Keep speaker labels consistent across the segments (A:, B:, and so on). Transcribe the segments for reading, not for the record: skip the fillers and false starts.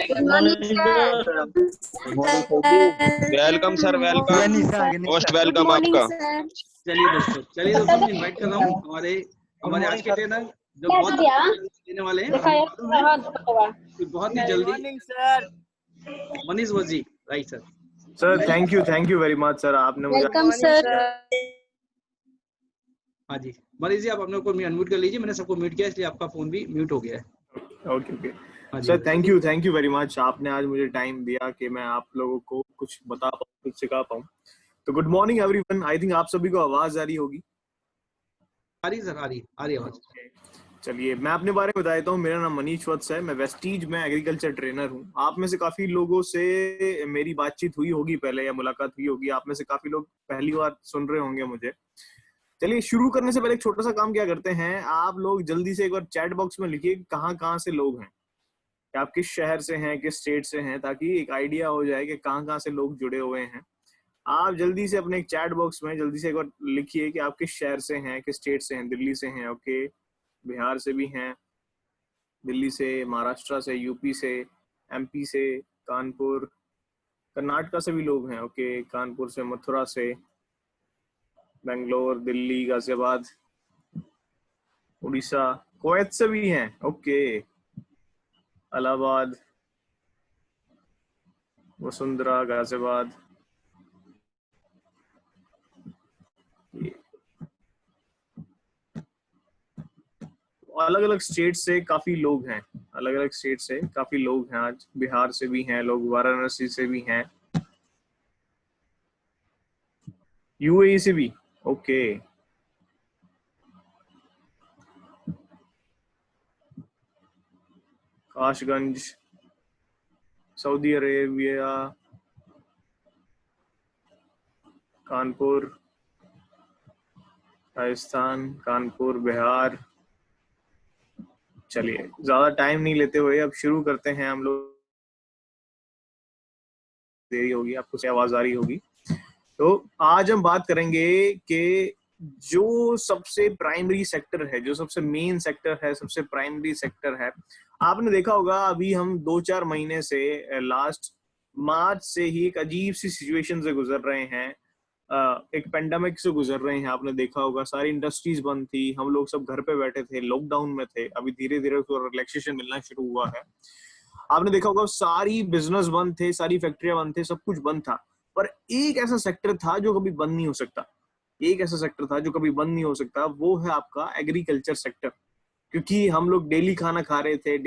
A: Good morning, sir.
B: Welcome sir, welcome, most
A: Good
B: welcome
A: morning,
B: आपका।
A: sir.
C: चलिए दोस्तों मैं इनवाइट कर रहा हूँ हमारे आज के ट्रेनर जो बहुत देने वाले हैं, बहुत ही जल्दी। मनीष वजी, right sir.
D: Sir thank you very much sir, आपने मुझे
A: Welcome, sir.
C: हाँ जी मनीष जी, आप अपने को अनम्यूट कर लीजिए। मैंने सबको म्यूट किया इसलिए आपका फोन भी म्यूट हो गया है।
D: Okay sir, thank you very much. आपने आज मुझे टाइम दिया कि मैं आप लोगों को कुछ बता पाऊँ, कुछ सिखा पाऊँ। तो good morning everyone. I think आप सभी को आवाज आ रही होगी।
C: आ रही सर, आ रही आवाज।
D: चलिए मैं अपने बारे में बता देता हूँ। मेरा नाम मनीष वत्स है, मैं वेस्टीज में एग्रीकल्चर ट्रेनर हूँ। आप में से काफी लोगों से मेरी बातचीत हुई होगी पहले या मुलाकात हुई होगी। आप में से काफी लोग पहली बार सुन रहे होंगे मुझे। चलिए शुरू करने से पहले एक छोटा सा काम क्या करते हैं, आप लोग जल्दी से एक बार चैट बॉक्स में लिखिए कहाँ कहाँ से लोग हैं, कि आप किस शहर से हैं, किस स्टेट से हैं, ताकि एक आइडिया हो जाए कि कहाँ कहाँ से लोग जुड़े हुए हैं। आप जल्दी से अपने एक चैट बॉक्स में जल्दी से एक बार लिखिए कि आप किस शहर से हैं, किस स्टेट से हैं। दिल्ली से हैं, ओके, बिहार से भी हैं, दिल्ली से, महाराष्ट्र से, यूपी से, एमपी से, कानपुर, कर्नाटका से भी लोग हैं, ओके, कानपुर से, मथुरा से, बेंगलोर, दिल्ली, गाजियाबाद, उड़ीसा, कुवैत से भी हैं, ओके, इलाहाबाद, वसुंधरा, गाजियाबाद, अलग अलग स्टेट से काफी लोग हैं, अलग अलग स्टेट से काफी लोग हैं आज। बिहार से भी हैं लोग, वाराणसी से भी हैं, यूएई से भी, okay, Kasganj, Saudi Arabia, Kanpur, Rajasthan, Kanpur, Bihar. चलिए ज्यादा टाइम नहीं लेते हुए अब शुरू करते हैं हम लोग। देरी होगी, आपको से आवाज आ रही होगी। तो आज हम बात करेंगे कि जो सबसे प्राइमरी सेक्टर है, जो सबसे मेन सेक्टर है, सबसे प्राइमरी सेक्टर है। आपने देखा होगा अभी हम 2-4 महीने से, लास्ट मार्च से ही एक अजीब सी सिचुएशन से गुजर रहे हैं, एक पेंडेमिक से गुजर रहे हैं। आपने देखा होगा सारी इंडस्ट्रीज बंद थी, हम लोग सब घर पे बैठे थे, लॉकडाउन में थे। अभी धीरे धीरे तो रिलैक्सेशन मिलना शुरू हुआ है। आपने देखा होगा सारी बिजनेस बंद थे, सारी फैक्ट्रियां बंद थे, सब कुछ बंद था। पर एक ऐसा सेक्टर था जो कभी बंद नहीं हो सकता, एक ऐसा सेक्टर था जो कभी बंद नहीं हो सकता, वो है आपका एग्रीकल्चर सेक्टर। क्योंकि हम लोग डेली खाना खा रहे थे,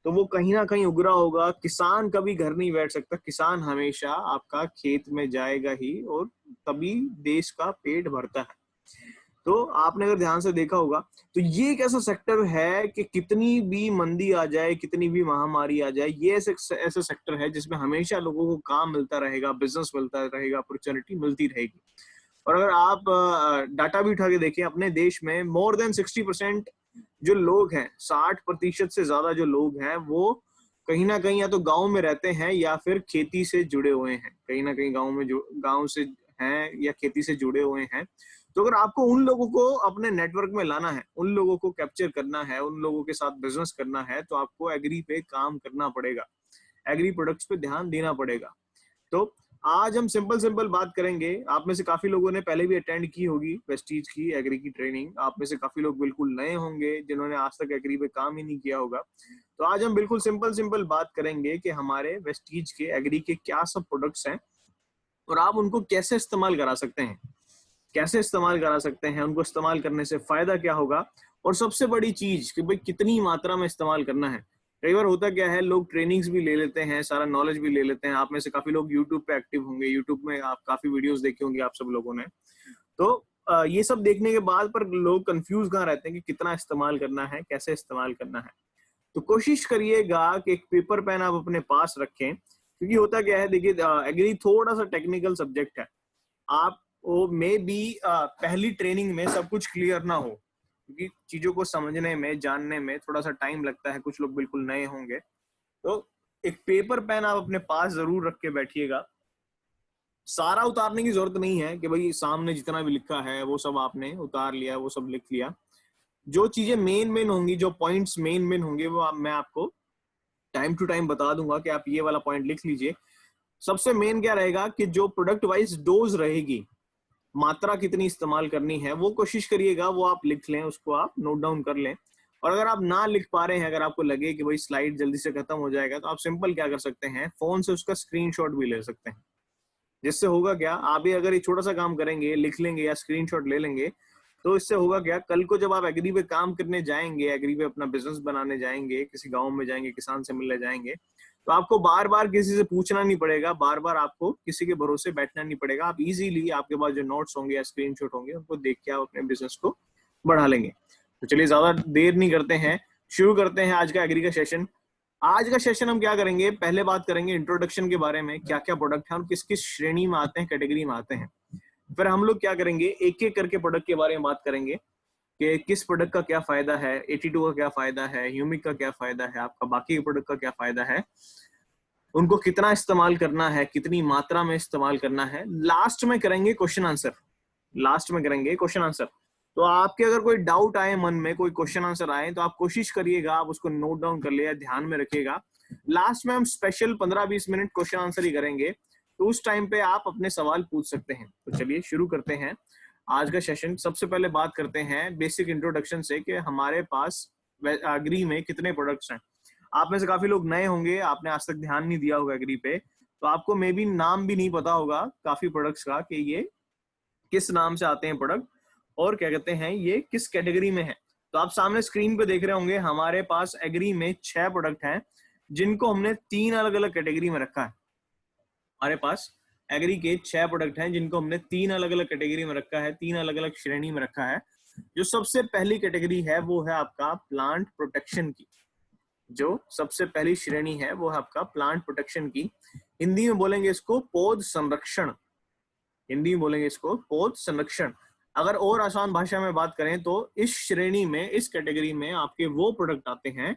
D: तो वो कहीं ना कहीं उगरा होगा। किसान कभी घर नहीं बैठ सकता, किसान हमेशा आपका खेत में जाएगा ही, और तभी देश का पेट भरता है। तो आपने अगर ध्यान से देखा होगा तो ये एक ऐसा सेक्टर है कि कितनी भी मंदी आ जाए, कितनी भी महामारी आ जाए, ये ऐसा सेक्टर है जिसमें हमेशा लोगों को काम मिलता रहेगा, बिजनेस मिलता रहेगा, अपॉर्चुनिटी मिलती रहेगी। और अगर आप डाटा भी उठा के देखें, अपने देश में मोर देन 60% जो लोग हैं, 60% से ज्यादा जो लोग हैं, वो कहीं ना कहीं या तो गांव में रहते हैं या फिर खेती से जुड़े हुए हैं। कहीं ना कहीं गांव से हैं या खेती से जुड़े हुए हैं। तो अगर आपको उन लोगों को अपने नेटवर्क में लाना है, उन लोगों को कैप्चर करना है, उन लोगों के साथ बिजनेस करना है, तो आपको एग्री पे काम करना पड़ेगा, एग्री प्रोडक्ट्स पे ध्यान देना पड़ेगा। तो आज हम सिंपल बात करेंगे। आप में से काफी लोगों ने पहले भी अटेंड की होगी वेस्टीज की एग्री की ट्रेनिंग। आप में से काफी लोग बिल्कुल नए होंगे जिन्होंने आज तक एग्री पे काम ही नहीं किया होगा। तो आज हम बिल्कुल सिंपल बात करेंगे कि हमारे वेस्टीज के एग्री के क्या सब प्रोडक्ट्स हैं और आप उनको कैसे इस्तेमाल करा सकते हैं, उनको इस्तेमाल करने से फायदा क्या होगा, और सबसे बड़ी चीज कि भाई कितनी मात्रा में इस्तेमाल करना है। कई बार होता क्या है, लोग ट्रेनिंग्स भी ले लेते हैं, सारा नॉलेज भी ले लेते हैं। आप में से काफी लोग यूट्यूब पे एक्टिव होंगे, यूट्यूब में आप काफी वीडियोस देखे होंगे आप सब लोगों ने। तो ये सब देखने के बाद पर लोग कंफ्यूज कहाँ रहते हैं कि कितना इस्तेमाल करना है, कैसे इस्तेमाल करना है। तो कोशिश करिएगा कि एक पेपर पेन आप अपने पास रखें, क्योंकि होता क्या है, देखिए एग्री थोड़ा सा टेक्निकल सब्जेक्ट है। आप वो मे बी पहली ट्रेनिंग में सब कुछ क्लियर ना हो, क्योंकि चीजों को समझने में, जानने में थोड़ा सा टाइम लगता है, कुछ लोग बिल्कुल नए होंगे। तो एक पेपर पेन आप अपने पास जरूर रख के बैठिएगा। सारा उतारने की जरूरत नहीं है कि भाई सामने जितना भी लिखा है वो सब आपने उतार लिया, वो सब लिख लिया। जो चीजें मेन होंगी, जो पॉइंट्स मेन होंगे, वो मैं आपको टाइम टू टाइम बता दूंगा कि आप ये वाला पॉइंट लिख लीजिए। सबसे मेन क्या रहेगा कि जो प्रोडक्ट वाइज डोज रहेगी, मात्रा कितनी इस्तेमाल करनी है, वो कोशिश करिएगा वो आप लिख लें, उसको आप नोट डाउन कर लें। और अगर आप ना लिख पा रहे हैं, अगर आपको लगे कि भाई स्लाइड जल्दी से खत्म हो जाएगा, तो आप सिंपल क्या कर सकते हैं, फोन से उसका स्क्रीनशॉट भी ले सकते हैं। जिससे होगा क्या, आप भी अगर ये छोटा सा काम करेंगे, लिख लेंगे या स्क्रीनशॉट ले लेंगे, तो इससे होगा क्या, कल को जब आप एग्री पे काम करने जाएंगे, एग्री पे अपना बिजनेस बनाने जाएंगे, किसी गांव में जाएंगे, किसान से मिलने जाएंगे, तो आपको बार बार किसी से पूछना नहीं पड़ेगा, बार बार आपको किसी के भरोसे बैठना नहीं पड़ेगा। आप इजीली, आपके पास जो नोट्स होंगे या स्क्रीनशॉट होंगे, उनको देख के आप अपने बिजनेस को बढ़ा लेंगे। तो चलिए ज्यादा देर नहीं करते हैं, शुरू करते हैं आज का एग्री का सेशन। आज का सेशन हम क्या करेंगे, पहले बात करेंगे इंट्रोडक्शन के बारे में, क्या क्या प्रोडक्ट है और किस किस श्रेणी में आते हैं, कैटेगरी में आते हैं। फिर हम लोग क्या करेंगे, एक एक करके प्रोडक्ट के बारे में बात करेंगे कि किस प्रोडक्ट का क्या फायदा है, 82 का क्या फायदा है, ह्यूमिक का क्या फायदा है, आपका बाकी के प्रोडक्ट का क्या फायदा है, उनको कितना इस्तेमाल करना है, कितनी मात्रा में इस्तेमाल करना है। लास्ट में करेंगे क्वेश्चन आंसर, लास्ट में करेंगे क्वेश्चन आंसर। तो आपके अगर कोई डाउट आए मन में, कोई क्वेश्चन आंसर आए, तो आप कोशिश करिएगा आप उसको नोट डाउन कर लिया, ध्यान में रखिएगा। लास्ट में हम स्पेशल 15-20 मिनट क्वेश्चन आंसर ही करेंगे, तो उस टाइम पे आप अपने सवाल पूछ सकते हैं। तो चलिए शुरू करते हैं आज का सेशन। सबसे पहले बात करते हैं बेसिक इंट्रोडक्शन से कि हमारे पास एग्री में कितने प्रोडक्ट्स हैं। आप में से काफी लोग नए होंगे, आपने आज तक ध्यान नहीं दिया होगा एग्री पे, तो आपको मे बी नाम भी नहीं पता होगा काफी प्रोडक्ट्स का कि ये किस नाम से आते हैं प्रोडक्ट और क्या कहते हैं, ये किस कैटेगरी में है। तो आप सामने स्क्रीन पे देख रहे होंगे हमारे पास एग्री में 6 प्रोडक्ट हैं, जिनको हमने 3 अलग अलग कैटेगरी में रखा है। हमारे पास एग्री के 6 प्रोडक्ट हैं जिनको हमने 3 अलग अलग कैटेगरी में रखा है, 3 अलग अलग श्रेणी में रखा है। जो सबसे पहली कैटेगरी है वो है आपका प्लांट प्रोटेक्शन की। जो सबसे पहली श्रेणी है वो है आपका प्लांट प्रोटेक्शन की। हिंदी में बोलेंगे इसको पौध संरक्षण, हिंदी में बोलेंगे इसको पौध संरक्षण। अगर और आसान भाषा में बात करें तो इस श्रेणी में, इस कैटेगरी में आपके वो प्रोडक्ट आते हैं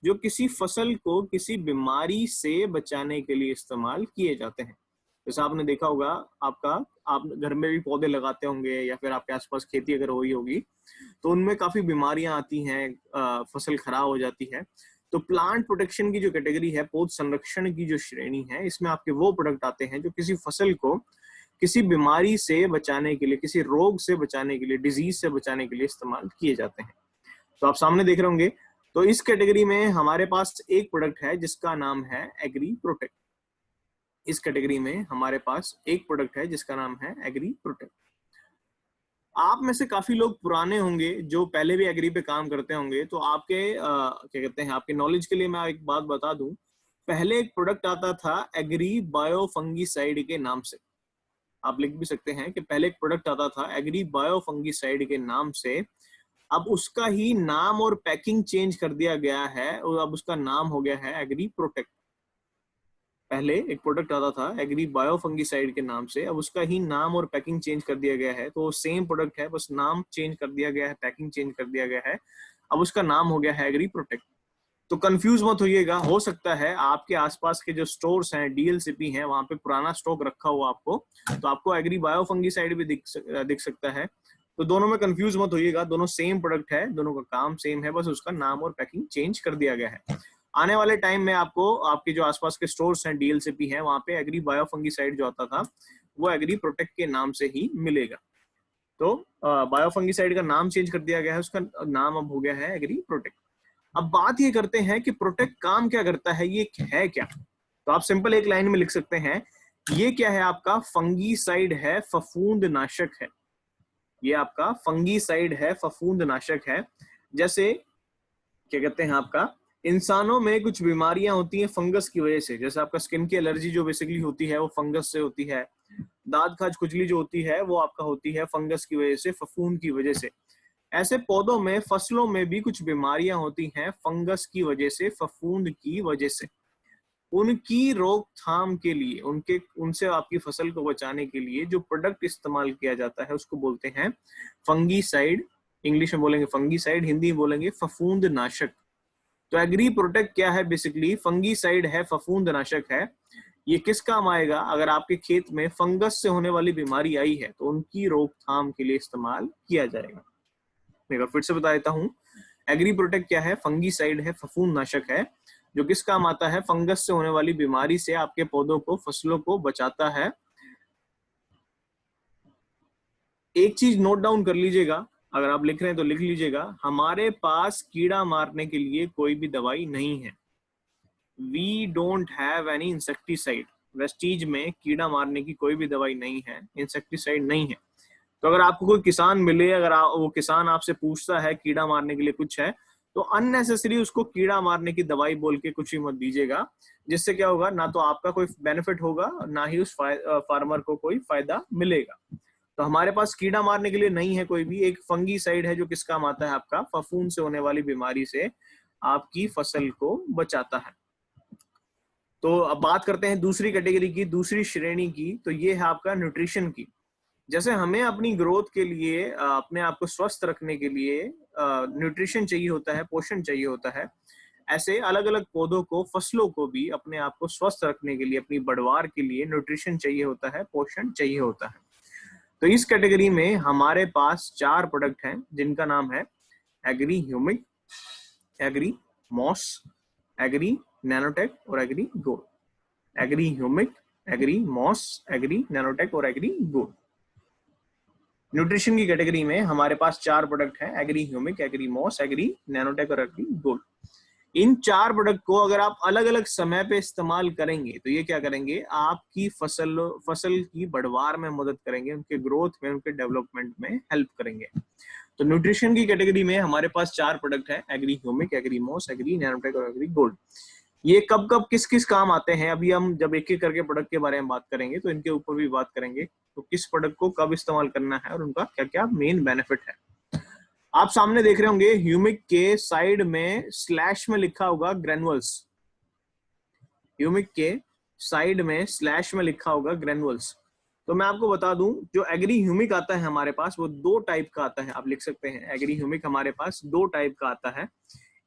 D: जो किसी फसल को किसी बीमारी से बचाने के लिए इस्तेमाल किए जाते हैं। जैसे आपने देखा होगा, आप घर में भी पौधे लगाते होंगे या फिर आपके आसपास खेती अगर हो रही होगी, तो उनमें काफी बीमारियां आती हैं, फसल खराब हो जाती है। तो प्लांट प्रोटेक्शन की जो कैटेगरी है, पौध संरक्षण की जो श्रेणी है, इसमें आपके वो प्रोडक्ट आते हैं जो किसी फसल को किसी बीमारी से बचाने के लिए, किसी रोग से बचाने के लिए, डिजीज से बचाने के लिए इस्तेमाल किए जाते हैं। तो आप सामने देख रहे होंगे, तो इस कैटेगरी में हमारे पास एक प्रोडक्ट है जिसका नाम है एग्री प्रोटेक्ट। इस कैटेगरी में हमारे पास एक प्रोडक्ट है जिसका नाम है एग्री प्रोटेक्ट। आप में से काफी लोग पुराने होंगे जो पहले भी एग्री पे काम करते होंगे, तो आपके क्या कहते हैं, आपके नॉलेज के लिए मैं एक बात बता दूं, पहले एक प्रोडक्ट आता था एग्री बायो फंगीसाइड के नाम से। आप लिख भी सकते हैं कि पहले एक प्रोडक्ट आता था एग्री बायो फंगीसाइड के नाम से। अब उसका ही नाम और पैकिंग चेंज कर दिया गया है और अब उसका नाम हो गया है एग्री प्रोटेक्ट। पहले एक प्रोडक्ट आता था एग्री बायो फंगीसाइड के नाम से, अब उसका ही नाम और पैकिंग चेंज कर दिया गया है। तो सेम प्रोडक्ट है, बस नाम चेंज कर दिया गया है, पैकिंग चेंज कर दिया गया है, अब उसका नाम हो गया है एग्री प्रोटेक्ट। तो कंफ्यूज मत होइएगा, हो सकता है आपके आसपास के जो स्टोर्स हैं, डीएलसीपी हैं, वहां पे पुराना स्टॉक रखा हुआ आपको, तो आपको एग्री बायो फंगीसाइड भी दिख सकता है। तो दोनों में कंफ्यूज मत होइएगा, दोनों सेम प्रोडक्ट है, दोनों का काम सेम है, बस उसका नाम और पैकिंग चेंज कर दिया गया है। आने वाले टाइम में आपको आपके जो आसपास के स्टोर्स हैं, डीएलसीपी हैं, वहां पे एग्री बायो फंगीसाइड जो आता था वो एग्री प्रोटेक्ट के नाम से ही मिलेगा। तो बायो फंगीसाइड का नाम चेंज कर दिया गया है, उसका नाम अब हो गया है एग्री प्रोटेक्ट। अब बात ये करते हैं कि प्रोटेक्ट काम क्या करता है, ये है क्या। तो आप सिंपल एक लाइन में लिख सकते हैं, ये क्या है, आपका फंगीसाइड है, फफूंद नाशक है। ये आपका फंगीसाइड है, फफूंद नाशक है। जैसे क्या कहते हैं, आपका इंसानों में कुछ बीमारियां होती हैं फंगस की वजह से, जैसे आपका स्किन की एलर्जी जो बेसिकली होती है वो फंगस से होती है। दांत खाज खुजली जो होती है वो आपका होती है फंगस की वजह से, फफूंद की वजह से। ऐसे पौधों में, फसलों में भी कुछ बीमारियां होती हैं फंगस की वजह से, फफूंद की वजह से। उनकी रोकथाम के लिए, उनसे आपकी फसल को बचाने के लिए जो प्रोडक्ट इस्तेमाल किया जाता है उसको बोलते हैं फंगीसाइड। इंग्लिश में बोलेंगे फंगीसाइड, हिंदी में बोलेंगे फफूंद नाशक। तो एग्री प्रोटेक्ट क्या है, बेसिकली फंगीसाइड है, फफूंद नाशक है। ये किस काम आएगा, अगर आपके खेत में फंगस से होने वाली बीमारी आई है तो उनकी रोकथाम के लिए इस्तेमाल किया जाएगा। मैं फिर से बता देता हूं, एग्री प्रोटेक्ट क्या है, फंगीसाइड है, फफूंद नाशक है। जो किस काम आता है, फंगस से होने वाली बीमारी से आपके पौधों को, फसलों को बचाता है। एक चीज नोट डाउन कर लीजिएगा, अगर आप लिख रहे हैं तो लिख लीजिएगा, हमारे पास कीड़ा मारने के लिए कोई भी दवाई नहीं है। We don't have any insecticide. वेस्टीज में कीड़ा मारने की कोई भी दवाई नहीं है, इंसेक्टिसाइड नहीं है। तो अगर आपको कोई किसान मिले, अगर वो किसान आपसे पूछता है कीड़ा मारने के लिए कुछ है, तो अननेसेसरी उसको कीड़ा मारने की दवाई बोल के कुछ ही मत दीजिएगा, जिससे क्या होगा, ना तो आपका कोई बेनिफिट होगा, ना ही उस फार्मर को कोई फायदा मिलेगा। तो हमारे पास कीड़ा मारने के लिए नहीं है कोई भी। एक फंगीसाइड है जो किस काम आता है, आपका फफूंद से होने वाली बीमारी से आपकी फसल को बचाता है। तो अब बात करते हैं दूसरी कैटेगरी की, दूसरी श्रेणी की। तो ये है आपका न्यूट्रिशन की। जैसे हमें अपनी ग्रोथ के लिए, अपने आप को स्वस्थ रखने के लिए न्यूट्रिशन चाहिए होता है, पोषण चाहिए होता है, ऐसे अलग अलग पौधों को, फसलों को भी अपने आप को स्वस्थ रखने के लिए, अपनी बढ़वार के लिए न्यूट्रिशन चाहिए होता है, पोषण चाहिए होता है। तो इस कैटेगरी में हमारे पास 4 प्रोडक्ट हैं, जिनका नाम है Agri Humic, Agri Moss, Agri Nanotech और Agri Gold. Agri Humic, Agri Moss, Agri Nanotech और एग्री गोल्ड। न्यूट्रिशन की कैटेगरी में हमारे पास 4 प्रोडक्ट हैं, Agri Humic, Agri Moss, Agri Nanotech और एग्री गोल्ड। इन 4 प्रोडक्ट को अगर आप अलग अलग समय पे इस्तेमाल करेंगे तो ये क्या करेंगे, आपकी फसल की बढ़वार में मदद करेंगे, उनके ग्रोथ में, उनके डेवलपमेंट में हेल्प करेंगे। तो न्यूट्रिशन की कैटेगरी में हमारे पास 4 प्रोडक्ट हैं, Agri Humic, Agri Moss, Agri Nanotech और एग्री गोल्ड। ये कब कब किस किस काम आते हैं, अभी हम जब एक एक करके प्रोडक्ट के बारे में बात करेंगे तो इनके ऊपर भी बात करेंगे, तो किस प्रोडक्ट को कब इस्तेमाल करना है और उनका क्या क्या मेन बेनिफिट है। आप सामने देख रहे होंगे ह्यूमिक के साइड में स्लैश में लिखा होगा ग्रेनुअल्स। ह्यूमिक के साइड में स्लैश में लिखा होगा ग्रेनुअल्स। तो मैं आपको बता दूं, जो एग्री ह्यूमिक आता है हमारे पास, वो 2 टाइप का आता है। आप लिख सकते हैं एग्री ह्यूमिक हमारे पास 2 टाइप का आता है।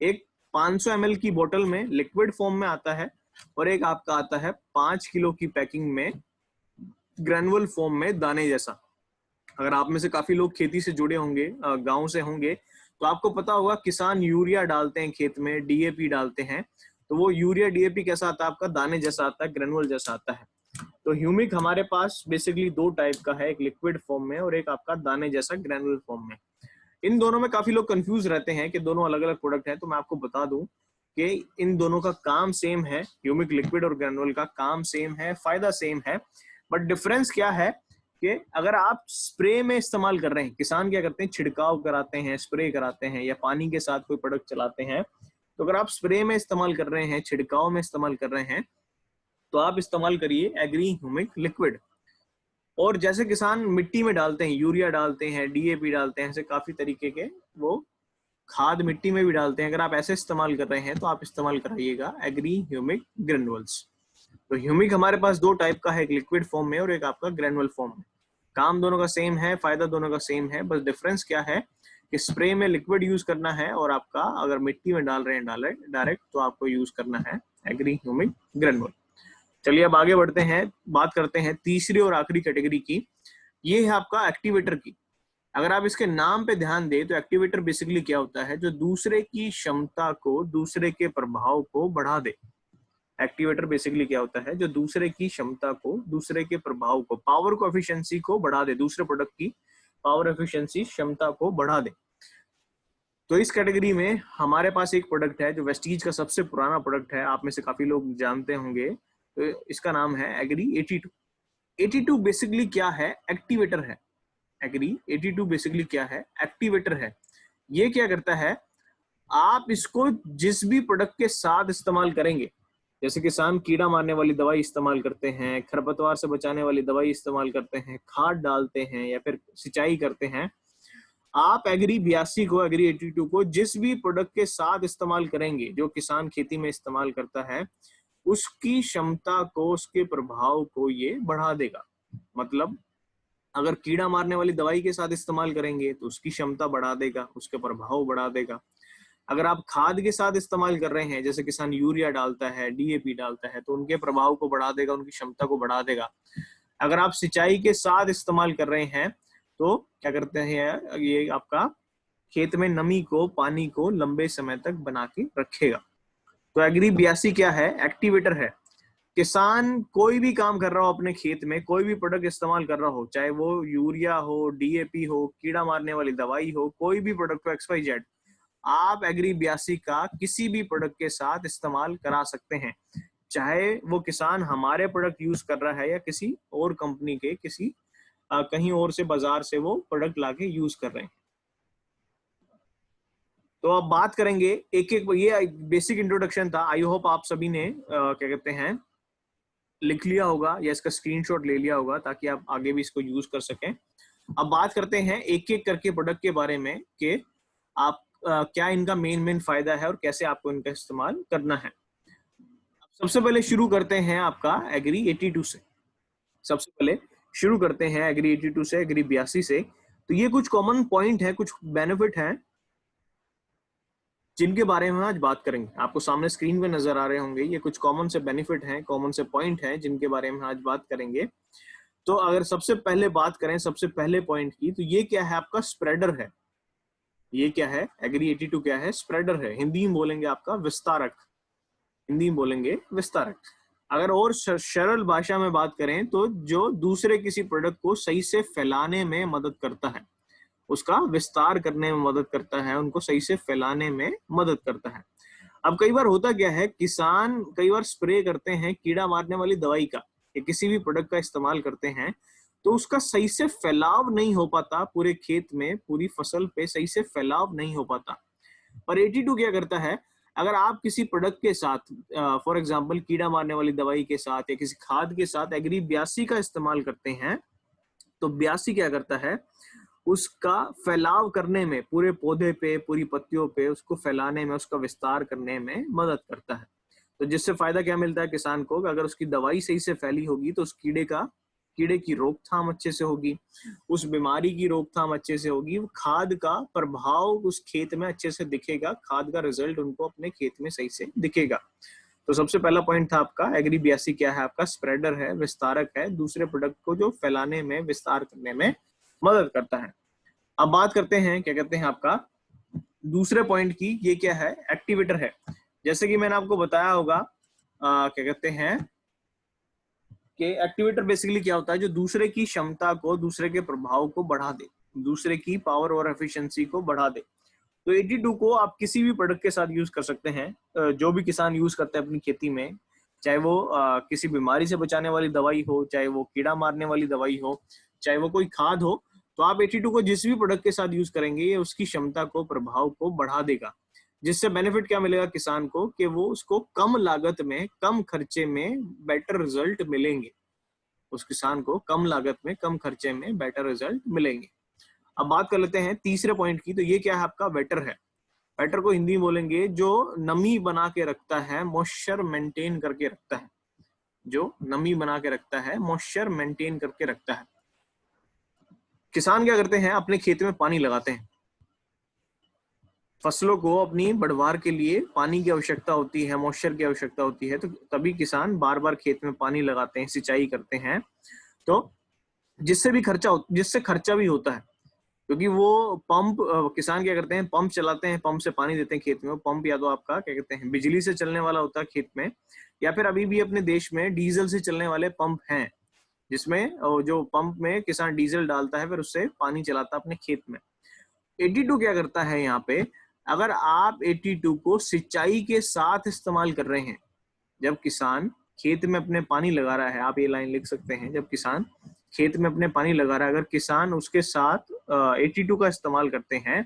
D: एक 500 ml की बोतल में लिक्विड फॉर्म में आता है, और एक आपका आता है 5 किलो की पैकिंग में ग्रेनुअल फॉर्म में, दाने जैसा। अगर आप में से काफी लोग खेती से जुड़े होंगे, गांव से होंगे, तो आपको पता होगा किसान यूरिया डालते हैं खेत में, डीएपी डालते हैं। तो वो यूरिया डीएपी कैसा आता है, आपका दाने जैसा आता है, ग्रेनुअल जैसा आता है। तो ह्यूमिक हमारे पास बेसिकली 2 टाइप का है, एक लिक्विड फॉर्म में और एक आपका दाने जैसा ग्रेनुअल फॉर्म में। इन दोनों में काफी लोग कंफ्यूज रहते हैं कि दोनों अलग अलग प्रोडक्ट हैं, तो मैं आपको बता दूं कि इन दोनों का काम सेम है। ह्यूमिक लिक्विड और ग्रेनुअल का काम सेम है, फायदा सेम है, बट डिफरेंस क्या है कि अगर आप स्प्रे में इस्तेमाल कर रहे हैं, किसान क्या करते हैं, छिड़काव कराते हैं, स्प्रे कराते हैं, या पानी के साथ कोई प्रोडक्ट चलाते हैं, तो अगर आप स्प्रे में इस्तेमाल कर रहे हैं, छिड़काव में इस्तेमाल कर रहे हैं, तो आप इस्तेमाल करिए एग्री ह्यूमिक लिक्विड। और जैसे किसान मिट्टी में डालते हैं, यूरिया डालते हैं, डीएपी डालते हैं, ऐसे काफी तरीके के वो खाद मिट्टी में भी डालते हैं, अगर आप ऐसे इस्तेमाल कर रहे हैं तो आप इस्तेमाल कराइएगा एग्री ह्यूमिक ग्रेनुअल्स। तो ह्यूमिक हमारे पास 2 टाइप का है, एक लिक्विड फॉर्म में और एक आपका ग्रेनुअल फॉर्म में। काम दोनों का सेम है, फायदा दोनों का सेम है, बस डिफरेंस क्या है कि स्प्रे में लिक्विड यूज करना है, और आपका अगर मिट्टी में डाल रहे हैं डायरेक्ट, तो आपको यूज करना है एग्री ह्यूमिक ग्रेनुअल। चलिए अब आगे बढ़ते हैं, बात करते हैं तीसरी और आखिरी कैटेगरी की। ये है आपका एक्टिवेटर की। अगर आप इसके नाम पे ध्यान दें तो एक्टिवेटर बेसिकली क्या होता है, जो दूसरे की क्षमता को, दूसरे के प्रभाव को बढ़ा दे। एक्टिवेटर बेसिकली क्या होता है, जो दूसरे की क्षमता को, दूसरे के प्रभाव को, पावर को, एफिशिएंसी को बढ़ा दे, दूसरे प्रोडक्ट की पावर, एफिशिएंसी, क्षमता को बढ़ा दे। तो इस कैटेगरी में हमारे पास एक प्रोडक्ट है जो वेस्टीज का सबसे पुराना प्रोडक्ट है, आप में से काफी लोग जानते होंगे। तो इसका नाम है एग्री 82। 82 बेसिकली क्या है, एक्टिवेटर है। एग्री 82 बेसिकली क्या है, एक्टिवेटर है। ये क्या करता है, आप इसको जिस भी प्रोडक्ट के साथ इस्तेमाल करेंगे, जैसे किसान कीड़ा मारने वाली दवाई इस्तेमाल करते हैं, खरपतवार से बचाने वाली दवाई इस्तेमाल करते हैं, खाद डालते हैं या फिर सिंचाई करते हैं, आप एग्री 82 को, एग्री 82 को जिस भी प्रोडक्ट के साथ इस्तेमाल करेंगे, जो किसान खेती में इस्तेमाल करता है, उसकी क्षमता को, उसके प्रभाव को ये बढ़ा देगा। मतलब अगर कीड़ा मारने वाली दवाई के साथ इस्तेमाल करेंगे तो उसकी क्षमता बढ़ा देगा, उसके प्रभाव बढ़ा देगा। अगर आप खाद के साथ इस्तेमाल कर रहे हैं, जैसे किसान यूरिया डालता है, डीएपी डालता है, तो उनके प्रभाव को बढ़ा देगा, उनकी क्षमता को बढ़ा देगा। अगर आप सिंचाई के साथ इस्तेमाल कर रहे हैं तो क्या करते हैं, ये आपका खेत में नमी को, पानी को लंबे समय तक बना के रखेगा। तो एग्री 82 क्या है? एक्टिवेटर है। किसान कोई भी काम कर रहा हो अपने खेत में, कोई भी प्रोडक्ट इस्तेमाल कर रहा हो, चाहे वो यूरिया हो, डीएपी हो, कीड़ा मारने वाली दवाई हो, कोई भी प्रोडक्ट हो XYZ, आप एग्री 82 का किसी भी प्रोडक्ट के साथ इस्तेमाल करा सकते हैं, चाहे वो किसान हमारे प्रोडक्ट यूज कर रहा है या किसी और कंपनी के किसी कहीं और से बाजार से वो प्रोडक्ट लाके यूज कर रहे हैं। तो अब बात करेंगे एक एक, ये बेसिक इंट्रोडक्शन था। आई होप आप सभी ने क्या कहते हैं लिख लिया होगा या इसका स्क्रीनशॉट ले लिया होगा ताकि आप आगे भी इसको यूज कर सकें। अब बात करते हैं एक एक करके प्रोडक्ट के बारे में कि आप क्या इनका मेन फायदा है और कैसे आपको इनका इस्तेमाल करना है। सबसे पहले शुरू करते हैं आपका एग्री 82 से। सबसे पहले शुरू करते हैं एग्री 82 से, एग्री 82 से। तो ये कुछ कॉमन पॉइंट है, कुछ बेनिफिट हैं जिनके बारे में आज बात करेंगे। आपको सामने स्क्रीन पे नजर आ रहे होंगे, ये कुछ कॉमन से बेनिफिट हैं, कॉमन से पॉइंट हैं जिनके बारे में आज बात करेंगे। तो अगर सबसे पहले बात करें सबसे पहले पॉइंट की, तो ये क्या है? आपका स्प्रेडर है। ये क्या है? एग्री 82 क्या है? स्प्रेडर है। हिंदी में बोलेंगे आपका विस्तारक, हिंदी में बोलेंगे विस्तारक। अगर और सरल भाषा में बात करें तो जो दूसरे किसी प्रोडक्ट को सही से फैलाने में मदद करता है, उसका विस्तार करने में मदद करता है, उनको सही से फैलाने में मदद करता है। अब कई बार होता क्या है, किसान कई बार स्प्रे करते हैं कीड़ा मारने वाली दवाई का या किसी भी प्रोडक्ट का इस्तेमाल करते हैं, तो उसका सही से फैलाव नहीं हो पाता पूरे खेत में, पूरी फसल पे सही से फैलाव नहीं हो पाता। पर 82 क्या करता है, अगर आप किसी प्रोडक्ट के साथ फॉर एग्जांपल कीड़ा मारने वाली दवाई के साथ या किसी खाद के साथ एग्री 82 का इस्तेमाल करते हैं, तो 82 क्या करता है, उसका फैलाव करने में, पूरे पौधे पे, पूरी पत्तियों पे उसको फैलाने में, उसका विस्तार करने में मदद करता है। तो जिससे फायदा क्या मिलता है किसान को, अगर उसकी दवाई सही से फैली होगी तो उस कीड़े की रोकथाम अच्छे से होगी, उस बीमारी की रोकथाम अच्छे से होगी, खाद का प्रभाव उस खेत में अच्छे से दिखेगा, खाद का रिजल्ट उनको अपने खेत में सही से दिखेगा। तो सबसे पहला पॉइंट था आपका एग्री 82 क्या है? आपका स्प्रेडर है, विस्तारक है, दूसरे प्रोडक्ट को जो फैलाने में, विस्तार करने में मदद करता है। अब बात करते हैं क्या कहते हैं आपका दूसरे पॉइंट की, ये क्या है? एक्टिवेटर है। जैसे कि मैंने आपको बताया होगा क्या कहते हैं कि एक्टिवेटर बेसिकली क्या होता है, जो दूसरे की क्षमता को, दूसरे के प्रभाव को बढ़ा दे, दूसरे की पावर और एफिशिएंसी को बढ़ा दे। तो 82 को आप किसी भी प्रोडक्ट के साथ यूज कर सकते हैं, जो भी किसान यूज करते हैं अपनी खेती में, चाहे वो किसी बीमारी से बचाने वाली दवाई हो, चाहे वो कीड़ा मारने वाली दवाई हो, चाहे वो कोई खाद हो, तो आप 82 को जिस भी प्रोडक्ट के साथ यूज करेंगे ये उसकी क्षमता को, प्रभाव को बढ़ा देगा। जिससे बेनिफिट क्या मिलेगा किसान को, कि वो उसको कम लागत में, कम खर्चे में बेटर रिजल्ट मिलेंगे। उस किसान को कम लागत में, कम खर्चे में बेटर रिजल्ट मिलेंगे। अब बात कर लेते हैं तीसरे पॉइंट की। तो ये क्या है? आपका वेटर है। वेटर को हिंदी में बोलेंगे जो नमी बना के रखता है, मॉइस्चर मेंटेन करके रखता है, जो नमी बना के रखता है, मॉइस्चर मेंटेन करके रखता है। किसान क्या करते हैं, अपने खेत में पानी लगाते हैं, फसलों को अपनी बढ़वार के लिए पानी की आवश्यकता होती है, मॉइस्चर की आवश्यकता होती है, तो तभी किसान बार बार खेत में पानी लगाते हैं, सिंचाई करते हैं। तो जिससे खर्चा भी होता है, क्योंकि वो पंप, किसान क्या करते हैं, पंप चलाते हैं, पंप से पानी देते हैं खेत में। पंप या तो आपका क्या कहते हैं बिजली से चलने वाला होता है खेत में, या फिर अभी भी अपने देश में डीजल से चलने वाले पंप हैं, जिसमें जो पंप में किसान डीजल डालता है, फिर उससे पानी चलाता है अपने खेत में। 82 क्या करता है यहाँ पे, अगर आप 82 को सिंचाई के साथ इस्तेमाल कर रहे हैं, जब किसान खेत में अपने पानी लगा रहा है, आप ये लाइन लिख सकते हैं, जब किसान खेत में अपने पानी लगा रहा है, अगर किसान उसके साथ 82 का इस्तेमाल करते हैं,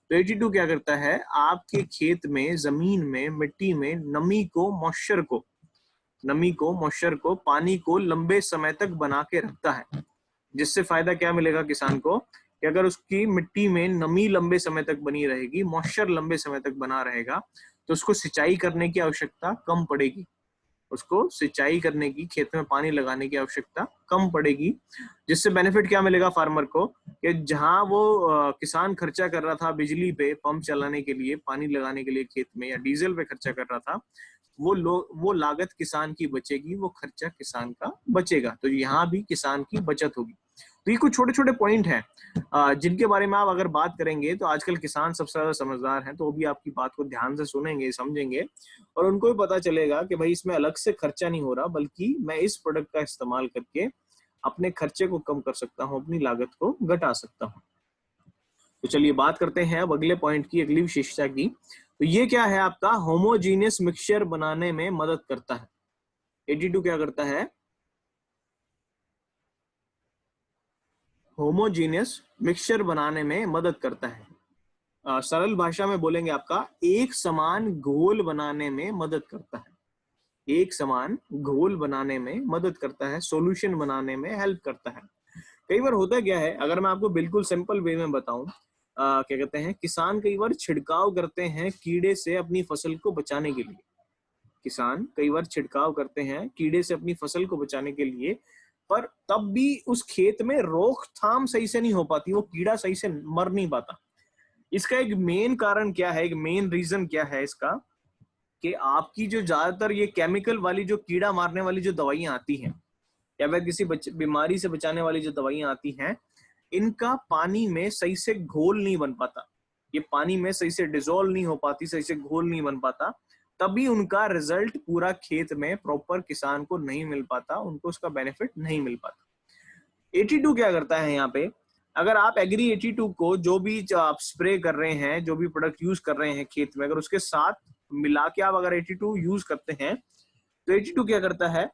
D: तो 82 क्या करता है, आपके खेत में, जमीन में, मिट्टी में नमी को, मॉइस्चर को, पानी को लंबे समय तक बना के रखता है। जिससे फायदा क्या मिलेगा किसान को, कि अगर उसकी मिट्टी में नमी लंबे समय तक बनी रहेगी, मॉइस्चर लंबे समय तक बना रहेगा, तो उसको सिंचाई करने की आवश्यकता कम पड़ेगी, उसको सिंचाई करने की, खेत में पानी लगाने की आवश्यकता कम पड़ेगी। जिससे बेनिफिट क्या मिलेगा फार्मर को, कि जहां वो किसान खर्चा कर रहा था बिजली पे, पंप चलाने के लिए, पानी लगाने के लिए खेत में, या डीजल पे खर्चा कर रहा था, वो लागत किसान की बचेगी, वो खर्चा किसान का बचेगा, तो यहाँ भी किसान की बचत होगी। तो ये कुछ छोटे छोटे पॉइंट हैं जिनके बारे में आप अगर बात करेंगे तो आजकल किसान सबसे ज्यादा समझदार हैं, तो वो भी आपकी बात को ध्यान से सुनेंगे, समझेंगे, और उनको भी पता चलेगा कि भाई इसमें अलग से खर्चा नहीं हो रहा, बल्कि मैं इस प्रोडक्ट का इस्तेमाल करके अपने खर्चे को कम कर सकता हूँ, अपनी लागत को घटा सकता हूँ। तो चलिए बात करते हैं अब अगले पॉइंट की, अगली विशेषता की। तो ये क्या है आपका, होमोजीनियस मिक्सचर बनाने में मदद करता है। 82 क्या करता है, होमोजीनियस मिक्सचर बनाने में मदद करता है। सरल भाषा में बोलेंगे आपका एक समान घोल बनाने में मदद करता है, एक समान घोल बनाने में मदद करता है, सॉल्यूशन बनाने में हेल्प करता है। कई बार होता क्या है, अगर मैं आपको बिल्कुल सिंपल वे में बताऊं, क्या कहते हैं, किसान कई बार छिड़काव करते हैं कीड़े से अपनी फसल को बचाने के लिए। किसान कई बार छिड़काव करते हैं कीड़े से अपनी फसल को बचाने के लिए, पर तब भी उस खेत में रोकथाम सही से नहीं हो पाती, वो कीड़ा सही से मर नहीं पाता। इसका एक मेन कारण क्या है, एक मेन रीजन क्या है इसका, कि आपकी जो ज्यादातर ये केमिकल वाली जो कीड़ा मारने वाली जो दवाइयां आती हैं, या फिर किसी बीमारी से बचाने वाली जो दवाइयां आती हैं, इनका पानी में सही से घोल नहीं बन पाता, ये पानी में सही से डिसॉल्व नहीं हो पाती, सही से घोल नहीं बन पाता, तभी उनका रिजल्ट पूरा खेत में प्रॉपर किसान को नहीं मिल पाता, उनको उसका बेनिफिट नहीं मिल पाता। 82 क्या करता है यहाँ पे, अगर आप एग्री 82 को जो भी आप स्प्रे कर रहे हैं, जो भी प्रोडक्ट यूज कर रहे हैं खेत में, अगर उसके साथ मिला के आप अगर 82 यूज करते हैं, तो 82 क्या करता है,